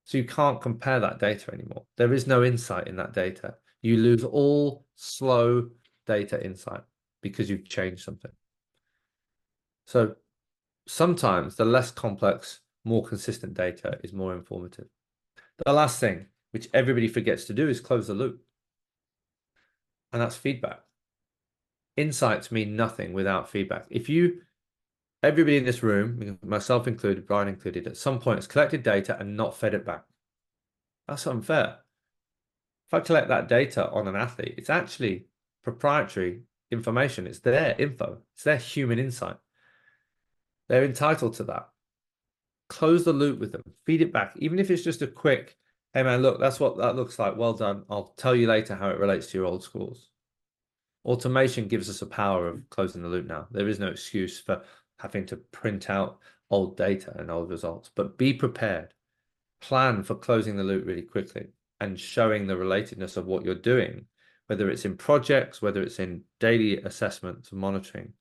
So you can't compare that data anymore. There is no insight in that data. You lose all slow data insight because you've changed something. So sometimes the less complex, more consistent data is more informative. The last thing, which everybody forgets to do, is close the loop. And that's feedback. Insights mean nothing without feedback. Everybody in this room, myself included, Brian included, at some point has collected data and not fed it back. That's unfair. If I collect that data on an athlete, it's actually proprietary information. It's their info. It's their human insight. They're entitled to that. Close the loop with them. Feed it back. Even if it's just a quick, hey man, look, that's what that looks like. Well done. I'll tell you later how it relates to your old scores. Automation gives us a power of closing the loop now. There is no excuse for having to print out old data and old results, but be prepared. Plan for closing the loop really quickly and showing the relatedness of what you're doing, whether it's in projects, whether it's in daily assessments and monitoring,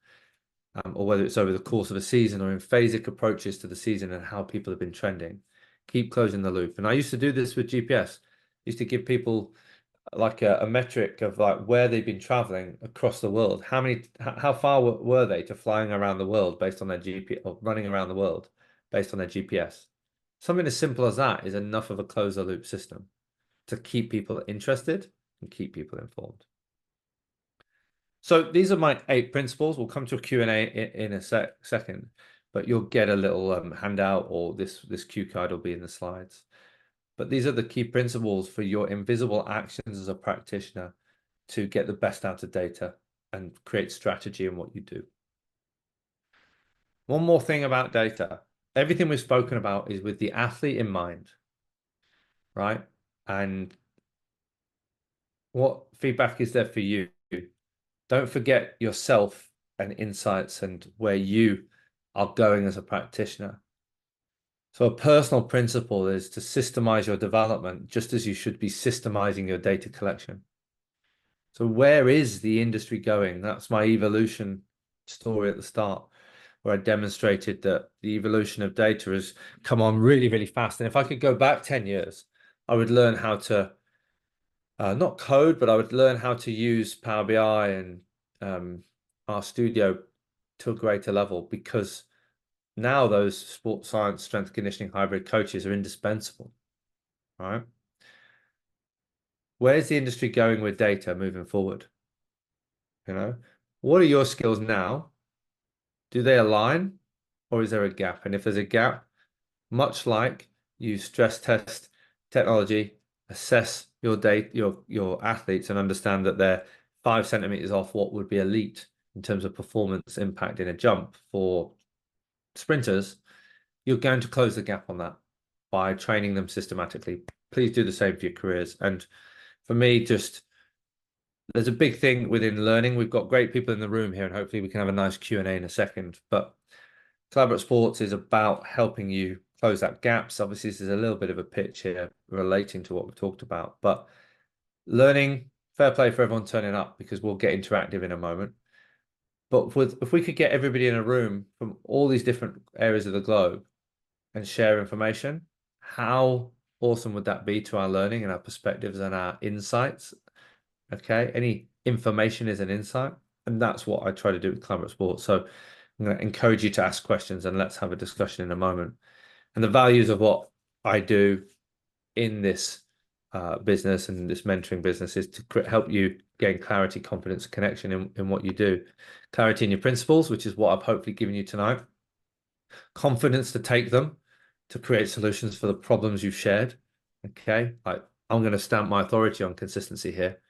or whether it's over the course of a season or in phasic approaches to the season and how people have been trending. Keep closing the loop. And I used to do this with GPS. I used to give people like a metric of like where they've been traveling across the world. How far were they to flying around the world based on their GPS, or running around the world based on their GPS? Something as simple as that is enough of a close the loop system to keep people interested and keep people informed. So these are my 8 principles. We'll come to a Q&A in a second, but you'll get a little handout, or this cue card will be in the slides. But these are the key principles for your invisible actions as a practitioner to get the best out of data and create strategy in what you do. One more thing about data. Everything we've spoken about is with the athlete in mind, right? And what feedback is there for you? Don't forget yourself and insights and where you are going as a practitioner. So a personal principle is to systemize your development just as you should be systemizing your data collection. So where is the industry going? That's my evolution story at the start, where I demonstrated that the evolution of data has come on really, really fast. And if I could go back 10 years, I would learn how to, not code, but I would learn how to use Power BI and RStudio to a greater level, because now those sports science, strength conditioning, hybrid coaches are indispensable, right? Where's the industry going with data moving forward? What are your skills now? Do they align, or is there a gap? And if there's a gap, much like you stress test technology, assess your data, your athletes, and understand that they're 5 centimeters off what would be elite in terms of performance impact in a jump for sprinters, you're going to close the gap on that by training them systematically. Please do the same for your careers. And for me, there's a big thing within learning. We've got great people in the room here, and hopefully we can have a nice Q&A in a second. But Collaborate Sports is about helping you close that gaps. Obviously, this is a little bit of a pitch here relating to what we talked about. But learning, fair play for everyone turning up, because we'll get interactive in a moment. But if we could get everybody in a room from all these different areas of the globe and share information, how awesome would that be to our learning and our perspectives and our insights? Okay, any information is an insight, and that's what I try to do with Collaborate Sports. So I'm going to encourage you to ask questions, and let's have a discussion in a moment. And the values of what I do in this business and this mentoring business is to help you gain clarity, confidence, connection in what you do. Clarity in your principles, which is what I've hopefully given you tonight. Confidence to take them to create solutions for the problems you've shared. Okay, I'm going to stamp my authority on consistency here,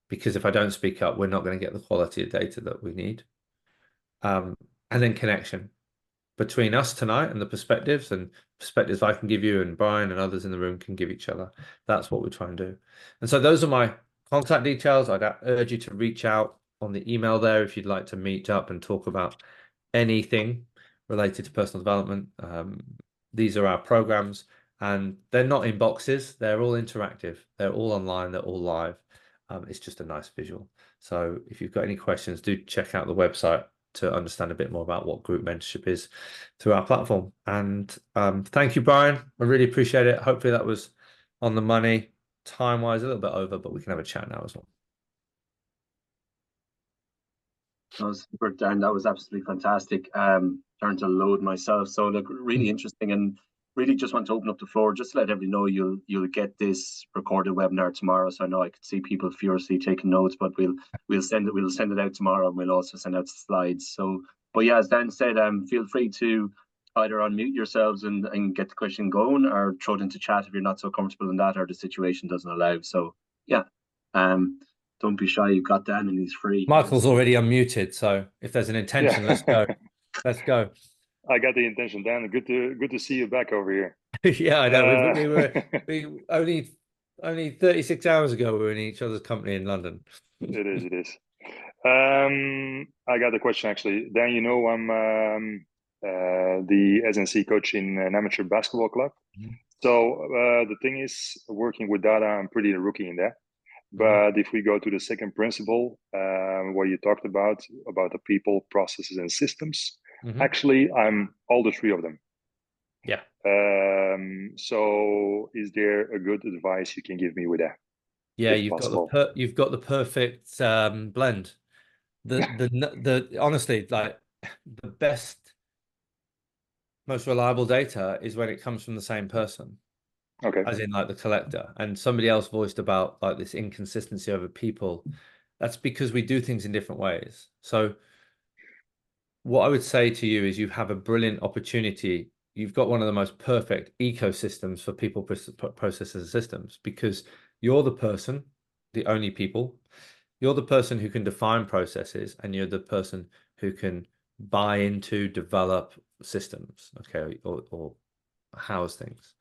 because if I don't speak up, we're not going to get the quality of data that we need. And then connection between us tonight and the perspectives I can give you and Brian and others in the room can give each other. That's what we try and do. And so those are my contact details. I'd urge you to reach out on the email there if you'd like to meet up and talk about anything related to personal development. These are our programs, and they're not in boxes. They're all interactive. They're all online. They're all live. It's just a nice visual. So if you've got any questions, do check out the website to understand a bit more about what group mentorship is through our platform. And thank you, Brian. I really appreciate it. Hopefully that was on the money, time-wise, a little bit over, but we can have a chat now as well. That was super, Dan. That was absolutely fantastic. Trying to load myself. So look, really interesting, and really just want to open up the floor just to let everybody know you'll get this recorded webinar tomorrow. So I know I could see people furiously taking notes, but we'll send it out tomorrow, and we'll also send out the slides. So, but yeah, as Dan said, feel free to either unmute yourselves and get the question going, or throw it into chat if you're not so comfortable in that, or the situation doesn't allow. So yeah, don't be shy. You've got Dan, and he's free. Michael's already unmuted, so if there's an intention, let's go. Let's go. I got the intention, Dan. Good to see you back over here. Yeah, I know. We only 36 hours ago we were in each other's company in London. It is. I got the question actually. Dan, you know I'm the SNC coach in an amateur basketball club. So the thing is, working with data, I'm pretty rookie in that. But if we go to the second principle, what you talked about the people, processes, and systems, actually, I'm all the three of them. Yeah. So is there a good advice you can give me with that? Yeah, you've got the perfect blend. The honestly, like the best, most reliable data is when it comes from the same person. Okay. As in like the collector. And somebody else voiced about like this inconsistency over people. That's because we do things in different ways. So what I would say to you is you have a brilliant opportunity. You've got one of the most perfect ecosystems for people, processes, and systems, because you're the person, the only people. You're the person who can define processes, and you're the person who can buy into, develop systems, okay, or house things.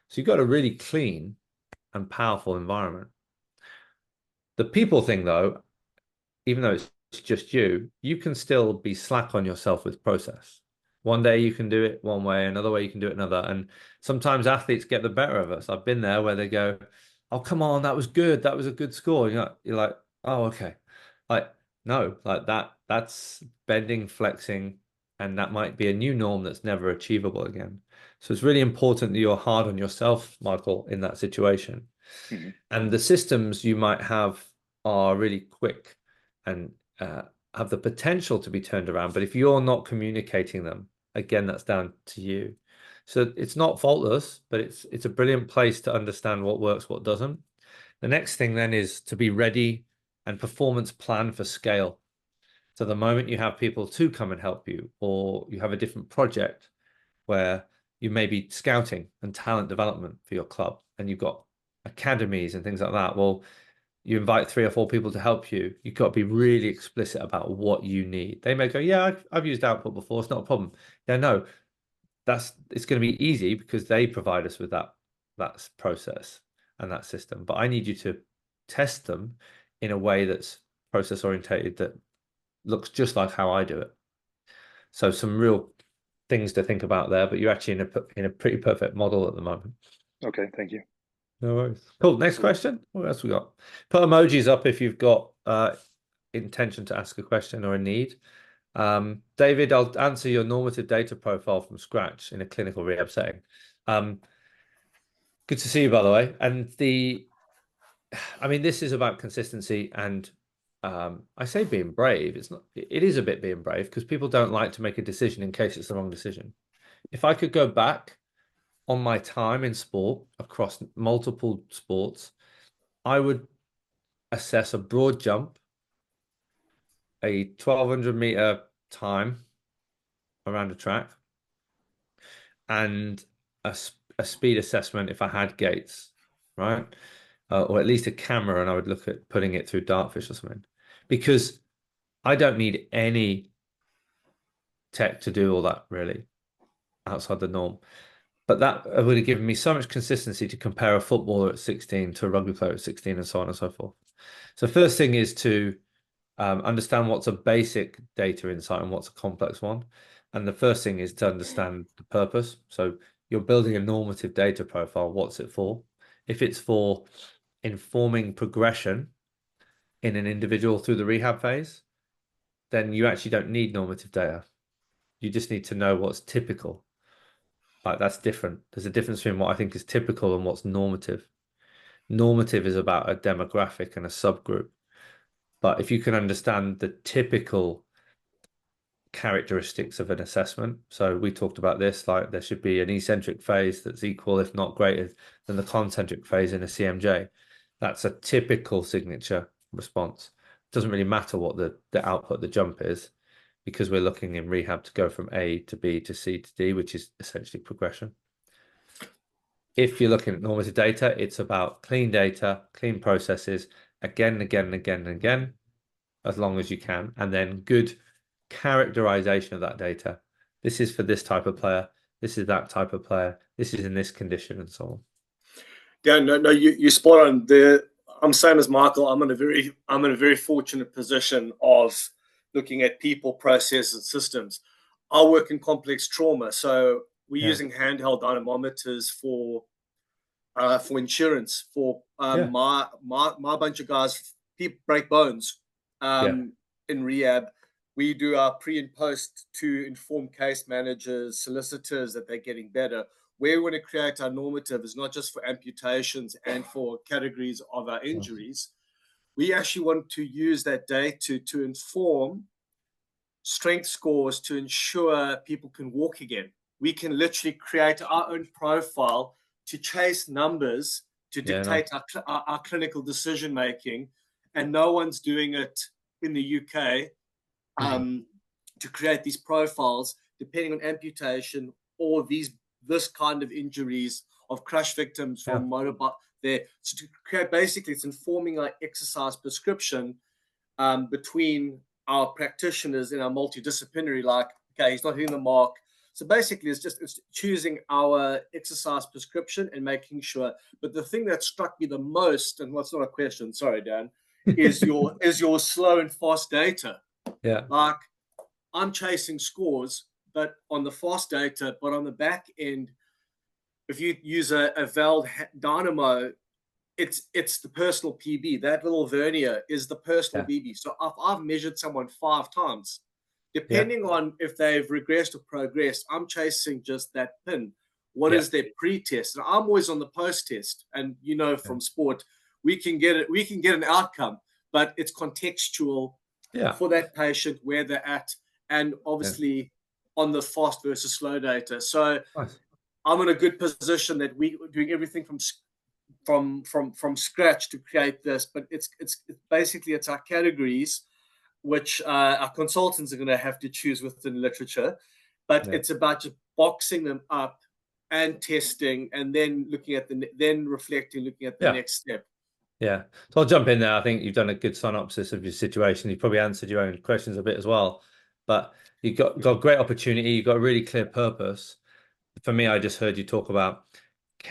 So you've got a really clean and powerful environment. The people thing, though, even though it's just you can still be slack on yourself with process. One day you can do it one way, another way you can do it another. And sometimes athletes get the better of us. I've been there where they go, "Oh, come on, that was good. That was a good score." You're like, "Oh, okay." Like, no, like that's bending, flexing, and that might be a new norm that's never achievable again. So it's really important that you're hard on yourself, Michael, in that situation. And the systems you might have are really quick and have the potential to be turned around. But if you're not communicating them, again, that's down to you. So it's not faultless, but it's a brilliant place to understand what works, what doesn't. The next thing then is to be ready and performance plan for scale. So the moment you have people to come and help you, or you have a different project where you may be scouting and talent development for your club, and you've got academies and things like that, well, you invite 3 or 4 people to help you. You've got to be really explicit about what you need. They may go, "Yeah, I've used Output before. It's not a problem." Yeah, no, it's going to be easy because they provide us with that process and that system. But I need you to test them in a way that's process orientated, that looks just like how I do it. So some real things to think about there, but you're actually in a pretty perfect model at the moment. Okay, thank you. No worries. Cool. Next question. What else we got? Put emojis up if you've got intention to ask a question or a need. David, I'll answer your normative data profile from scratch in a clinical rehab setting. Good to see you, by the way. And this is about consistency, and I say being brave. It is a bit being brave, because people don't like to make a decision in case it's the wrong decision. If I could go back on my time in sport across multiple sports, I would assess a broad jump, a 1200-meter time around a track, and a speed assessment if I had gates, right? Or at least a camera, and I would look at putting it through Dartfish or something, because I don't need any tech to do all that really outside the norm. But that would have given me so much consistency to compare a footballer at 16 to a rugby player at 16, and so on and so forth. So first thing is to understand what's a basic data insight and what's a complex one. And the first thing is to understand the purpose. So you're building a normative data profile. What's it for? If it's for informing progression in an individual through the rehab phase, then you actually don't need normative data. You just need to know what's typical. Like, that's different. There's a difference between what I think is typical and what's normative. Normative is about a demographic and a subgroup. But if you can understand the typical characteristics of an assessment, so we talked about this, like there should be an eccentric phase that's equal, if not greater, than the concentric phase in a CMJ. That's a typical signature response. It doesn't really matter what the output, the jump is, because we're looking in rehab to go from A to B to C to D, which is essentially progression. If you're looking at normative data, it's about clean data, clean processes, again and again and again and again, as long as you can, and then good characterization of that data. This is for this type of player, this is that type of player, this is in this condition, and so on. Yeah, no, you spot on. I'm same as Michael. I'm in a very fortunate position of looking at people, processes, and systems. I work in complex trauma, so we're using handheld dynamometers for insurance. For my bunch of guys, people break bones in rehab. We do our pre and post to inform case managers, solicitors that they're getting better. Where we want to create our normative is not just for amputations and for categories of our injuries. We actually want to use that data to inform strength scores to ensure people can walk again. We can literally create our own profile to chase numbers to dictate our clinical decision making, and no one's doing it in the UK to create these profiles depending on amputation or this kind of injuries of crash victims from motorbike there. So to create, basically, it's informing our exercise prescription between our practitioners in our multidisciplinary, like, okay, he's not hitting the mark. So basically, it's choosing our exercise prescription and making sure. But the thing that struck me the most, and what's not a question, sorry, Dan, is your slow and fast data. Yeah. Like, I'm chasing scores, but on the fast data, but on the back end, if you use a valve dynamo, it's the personal PB. That little vernier is the personal BB. So if I've measured someone 5 times, depending on if they've regressed or progressed, I'm chasing just that pin. What is their pre-test? And I'm always on the post-test. And from sport, we can get an outcome, but it's contextual for that patient, where they're at, and obviously on the fast versus slow data. So I'm in a good position that we're doing everything from scratch to create this, but it's basically our categories, which our consultants are going to have to choose within literature, but it's about just boxing them up and testing, and then looking at reflecting, looking at the next step. Yeah. So I'll jump in there. I think you've done a good synopsis of your situation. You've probably answered your own questions a bit as well, but you've got a great opportunity. You've got a really clear purpose. For me, I just heard you talk about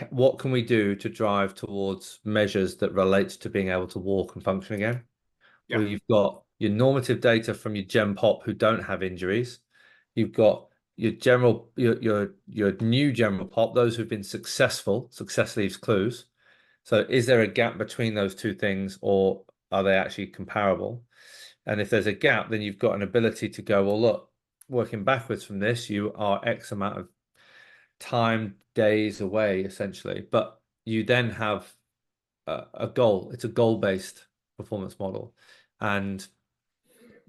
what can we do to drive towards measures that relate to being able to walk and function again. Well, you've got your normative data from your Gen Pop who don't have injuries. You've got your new general pop, those who've been successful. Success leaves clues. So is there a gap between those two things, or are they actually comparable? And if there's a gap, then you've got an ability to go, well, look, working backwards from this, you are X amount of time, days away, essentially. But you then have a goal. It's a goal-based performance model. And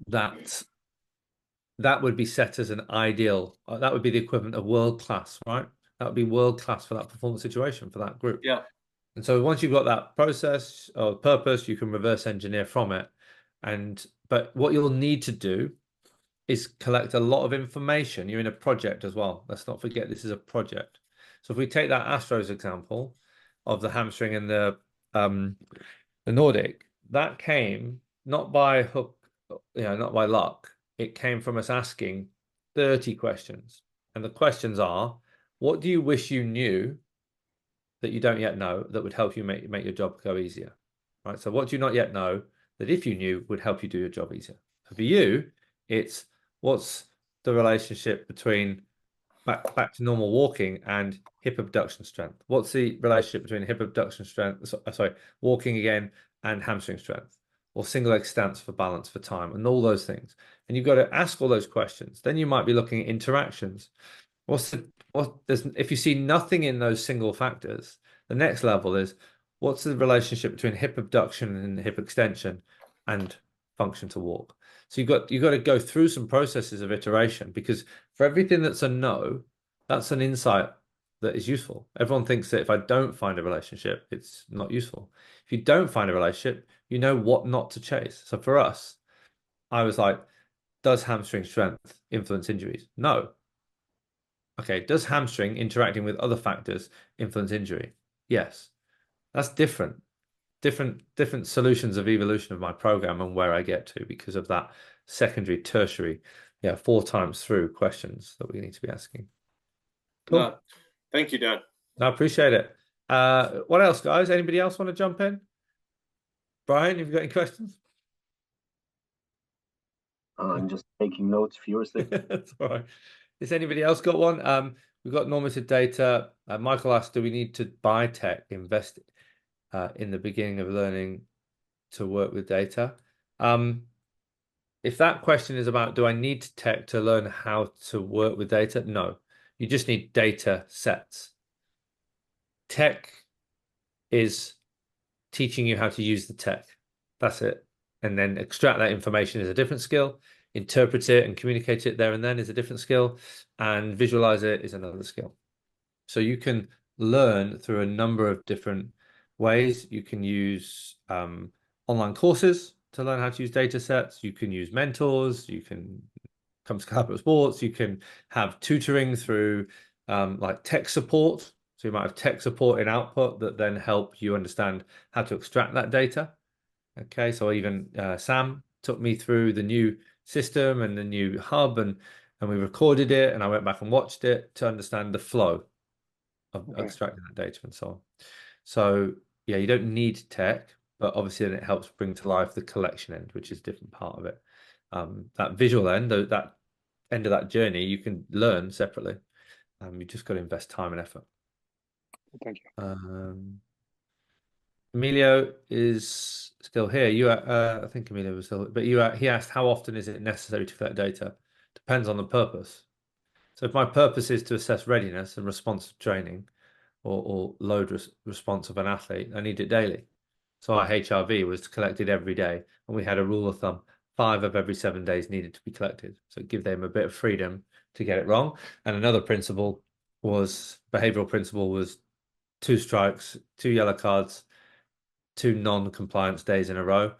that would be set as an ideal. That would be the equivalent of world-class, right? That would be world-class for that performance situation, for that group. Yeah. And so once you've got that process or purpose, you can reverse engineer from it. But what you'll need to do is collect a lot of information. You're in a project as well. Let's not forget this is a project. So if we take that Astros example of the hamstring and the Nordic, that came not by hook, not by luck. It came from us asking 30 questions. And the questions are, what do you wish you knew that you don't yet know that would help you make your job go easier? Right. So what do you not yet know that if you knew would help you do your job easier? So for you, it's what's the relationship between back to normal walking and hip abduction strength? What's the relationship between hip abduction strength, walking again, and hamstring strength? Or single leg stance for balance for time, and all those things. and you've got to ask all those questions. Then you might be looking at interactions. If you see nothing in those single factors, the next level is, what's the relationship between hip abduction and hip extension and function to walk? So you've got to go through some processes of iteration, because for everything that's a no, that's an insight that is useful. Everyone thinks that if I don't find a relationship, it's not useful. If you don't find a relationship, you know what not to chase. So for us, I was like, does hamstring strength influence injuries? No. Okay, does hamstring interacting with other factors influence injury? Yes. That's different solutions of evolution of my program and where I get to, because of that secondary, tertiary, 4 times through questions that we need to be asking. Cool. No, thank you, Dan. I appreciate it. What else, guys? Anybody else want to jump in? Brian, have you got any questions? I'm just taking notes furiously. That's all right. Has anybody else got one? We've got normative data. Michael asked, do we need to buy tech, invest in the beginning of learning to work with data? If that question is about, do I need tech to learn how to work with data? No, you just need data sets. Tech is teaching you how to use the tech. That's it. And then extract that information is a different skill. Interpret it and communicate it there and then is a different skill. And visualize it is another skill. So you can learn through a number of different ways. You can use online courses to learn how to use data sets. You can use mentors. You can come to collaborative sports. You can have tutoring through like tech support. So you might have tech support in output that then help you understand how to extract that data. Okay, so even Sam took me through the new system and the new hub, and we recorded it, and I went back and watched it to understand the flow of extracting that data and so on. So yeah, you don't need tech, but obviously then it helps bring to life the collection end, which is a different part of it. That visual end, that end of that journey, you can learn separately. You just got to invest time and effort. Thank you. Emilio is still here. I think Emilio was still, but he asked, how often is it necessary to collect data? Depends on the purpose. So if my purpose is to assess readiness and response to training or load response of an athlete, I need it daily. So our HRV was collected every day, and we had a rule of thumb: 5 of every 7 days needed to be collected. So give them a bit of freedom to get it wrong. And another principle was, behavioral principle was 2 strikes, 2 yellow cards, 2 non-compliance days in a row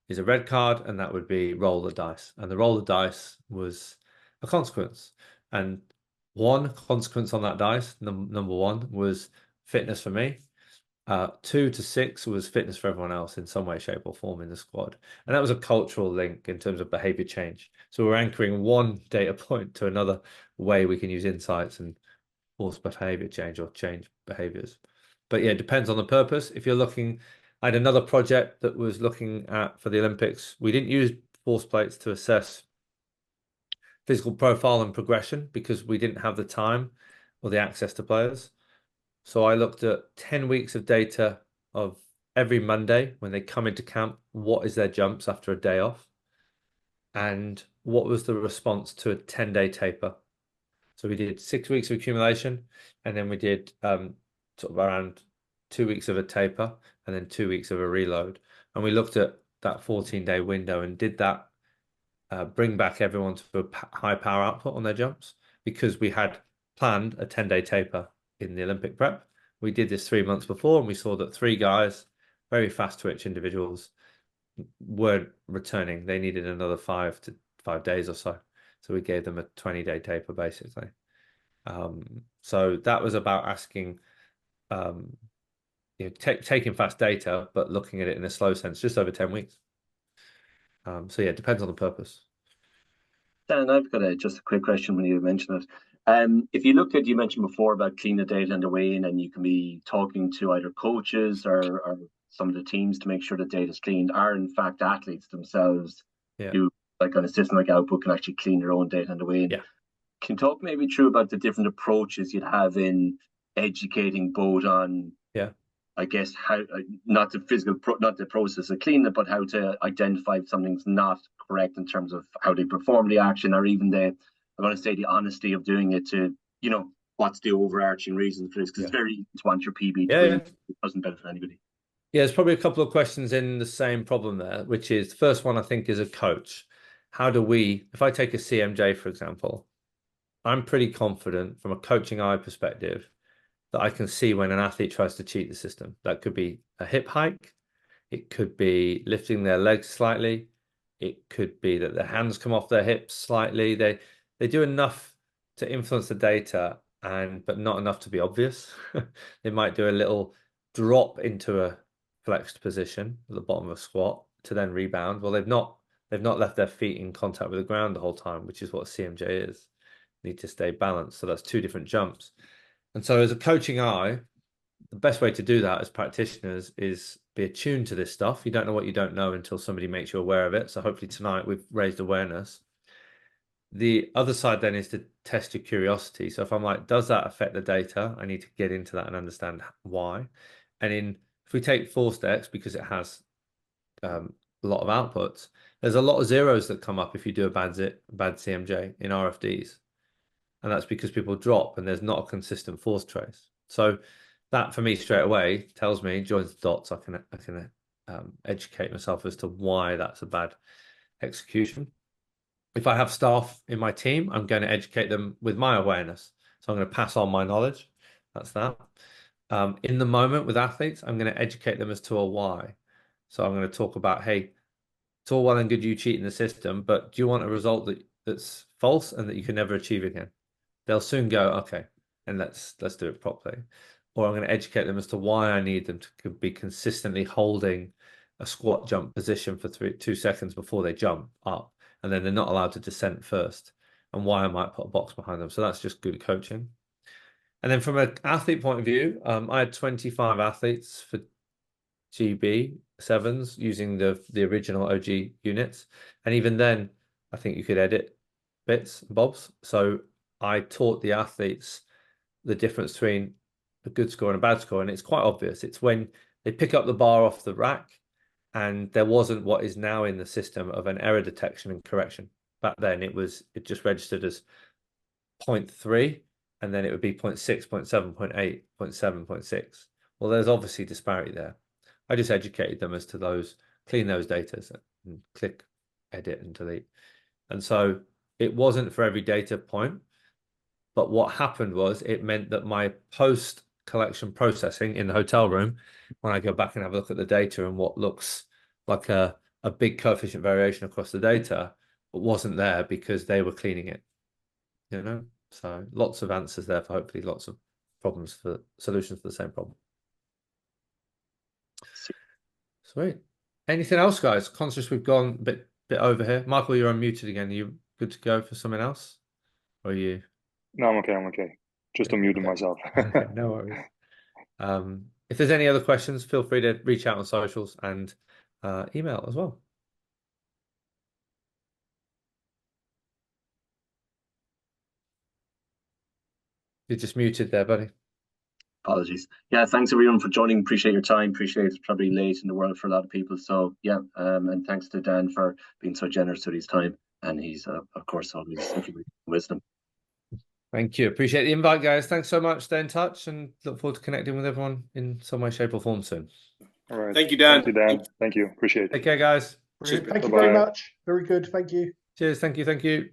is a red card, and that would be roll the dice. And the roll the dice was a consequence. And one consequence on that dice, number 1, was fitness for me. 2 to 6 was fitness for everyone else in some way, shape, or form in the squad. And that was a cultural link in terms of behavior change. So we're anchoring one data point to another way we can use insights and force behavior change or change behaviors. But yeah, it depends on the purpose. If you're looking, I had another project that was looking at, for the Olympics, we didn't use force plates to assess physical profile and progression because we didn't have the time or the access to players. So I looked at 10 weeks of data of every Monday when they come into camp, what is their jumps after a day off, and what was the response to a 10-day taper. So we did 6 weeks of accumulation, and then we did sort of around 2 weeks of a taper, and then 2 weeks of a reload. And we looked at that 14-day window and did that bring back everyone to a high power output on their jumps, because we had planned a 10-day taper in the Olympic prep. We did this 3 months before, and we saw that 3 guys, very fast twitch individuals, weren't returning. They needed another 5 days or so. So we gave them a 20-day taper, basically. So that was about asking, taking fast data, but looking at it in a slow sense, just over 10 weeks. So yeah, it depends on the purpose. Dan, I've got just a quick question when you mentioned it. If you looked at, you mentioned before about clean the data and the way in, and you can be talking to either coaches or some of the teams to make sure the data is cleaned, are in fact athletes themselves who, like on a system like Output, can actually clean their own data and the way in. Yeah. Can you talk maybe through about the different approaches you'd have in educating both on I guess how not the process of cleaning it, but how to identify if something's not correct in terms of how they perform the action, or even I'm going to say the honesty of doing it to, you know, what's the overarching reason for this? Because it's very easy to want your PB to win. It doesn't benefit anybody. Yeah, there's probably a couple of questions in the same problem there, which is the first one, I think, is a coach. How do we, if I take a CMJ, for example, I'm pretty confident from a coaching eye perspective that I can see when an athlete tries to cheat the system. That could be a hip hike. It could be lifting their legs slightly. It could be that their hands come off their hips slightly. They do enough to influence the data, but not enough to be obvious. They might do a little drop into a flexed position at the bottom of a squat to then rebound. Well, they've not left their feet in contact with the ground the whole time, which is what CMJ is. They need to stay balanced. So that's two different jumps. And so as a coaching eye, the best way to do that as practitioners is be attuned to this stuff. You don't know what you don't know until somebody makes you aware of it. So hopefully tonight we've raised awareness. The other side then is to test your curiosity. So if I'm like, does that affect the data? I need to get into that and understand why. And if we take forced X, because it has a lot of outputs, there's a lot of zeros that come up if you do a bad CMJ in RFDs. And that's because people drop and there's not a consistent force trace. So that for me straight away tells me, joins the dots, I can educate myself as to why that's a bad execution. If I have staff in my team, I'm going to educate them with my awareness. So I'm going to pass on my knowledge. That's that. In the moment with athletes, I'm going to educate them as to a why. So I'm going to talk about, hey, it's all well and good you cheating the system, but do you want a result that's false and that you can never achieve again? They'll soon go, okay, and let's do it properly. Or I'm going to educate them as to why I need them to be consistently holding a squat jump position for 2 seconds before they jump up, and then they're not allowed to descent first, and why I might put a box behind them. So that's just good coaching. And then from an athlete point of view, I had 25 athletes for GB 7s using the original OG units. And even then, I think you could edit bits and bobs. So I taught the athletes the difference between a good score and a bad score. And it's quite obvious. It's when they pick up the bar off the rack and there wasn't what is now in the system of an error detection and correction. Back then, it just registered as 0.3, and then it would be 0.6, 0.7, 0.8, 0.7, 0.6. Well, there's obviously disparity there. I just educated them as to those, clean those data and click edit and delete. And so it wasn't for every data point, but what happened was it meant that my post collection processing in the hotel room, when I go back and have a look at the data and what looks like a big coefficient variation across the data, but wasn't there because they were cleaning it, you know? So lots of answers there for hopefully lots of solutions for the same problem. Sweet. Anything else, guys? Conscious we've gone a bit over here. Michael, you're unmuted again. Are you good to go for something else? Or are you? No, I'm okay. Just unmuting myself. Okay, no worries. If there's any other questions, feel free to reach out on socials and email as well. You're just muted there, buddy. Apologies. Yeah, thanks everyone for joining. Appreciate your time. Appreciate it's probably late in the world for a lot of people. So yeah, and thanks to Dan for being so generous with his time. And he's of course always wisdom. Thank you. Appreciate the invite, guys. Thanks so much. Stay in touch and look forward to connecting with everyone in some way, shape, or form soon. All right. Thank you, Dan. Thank you, Dan. Thank you. Appreciate it. Take care, guys. Thank you Bye-bye. very much. Very good. Thank you. Cheers. Thank you.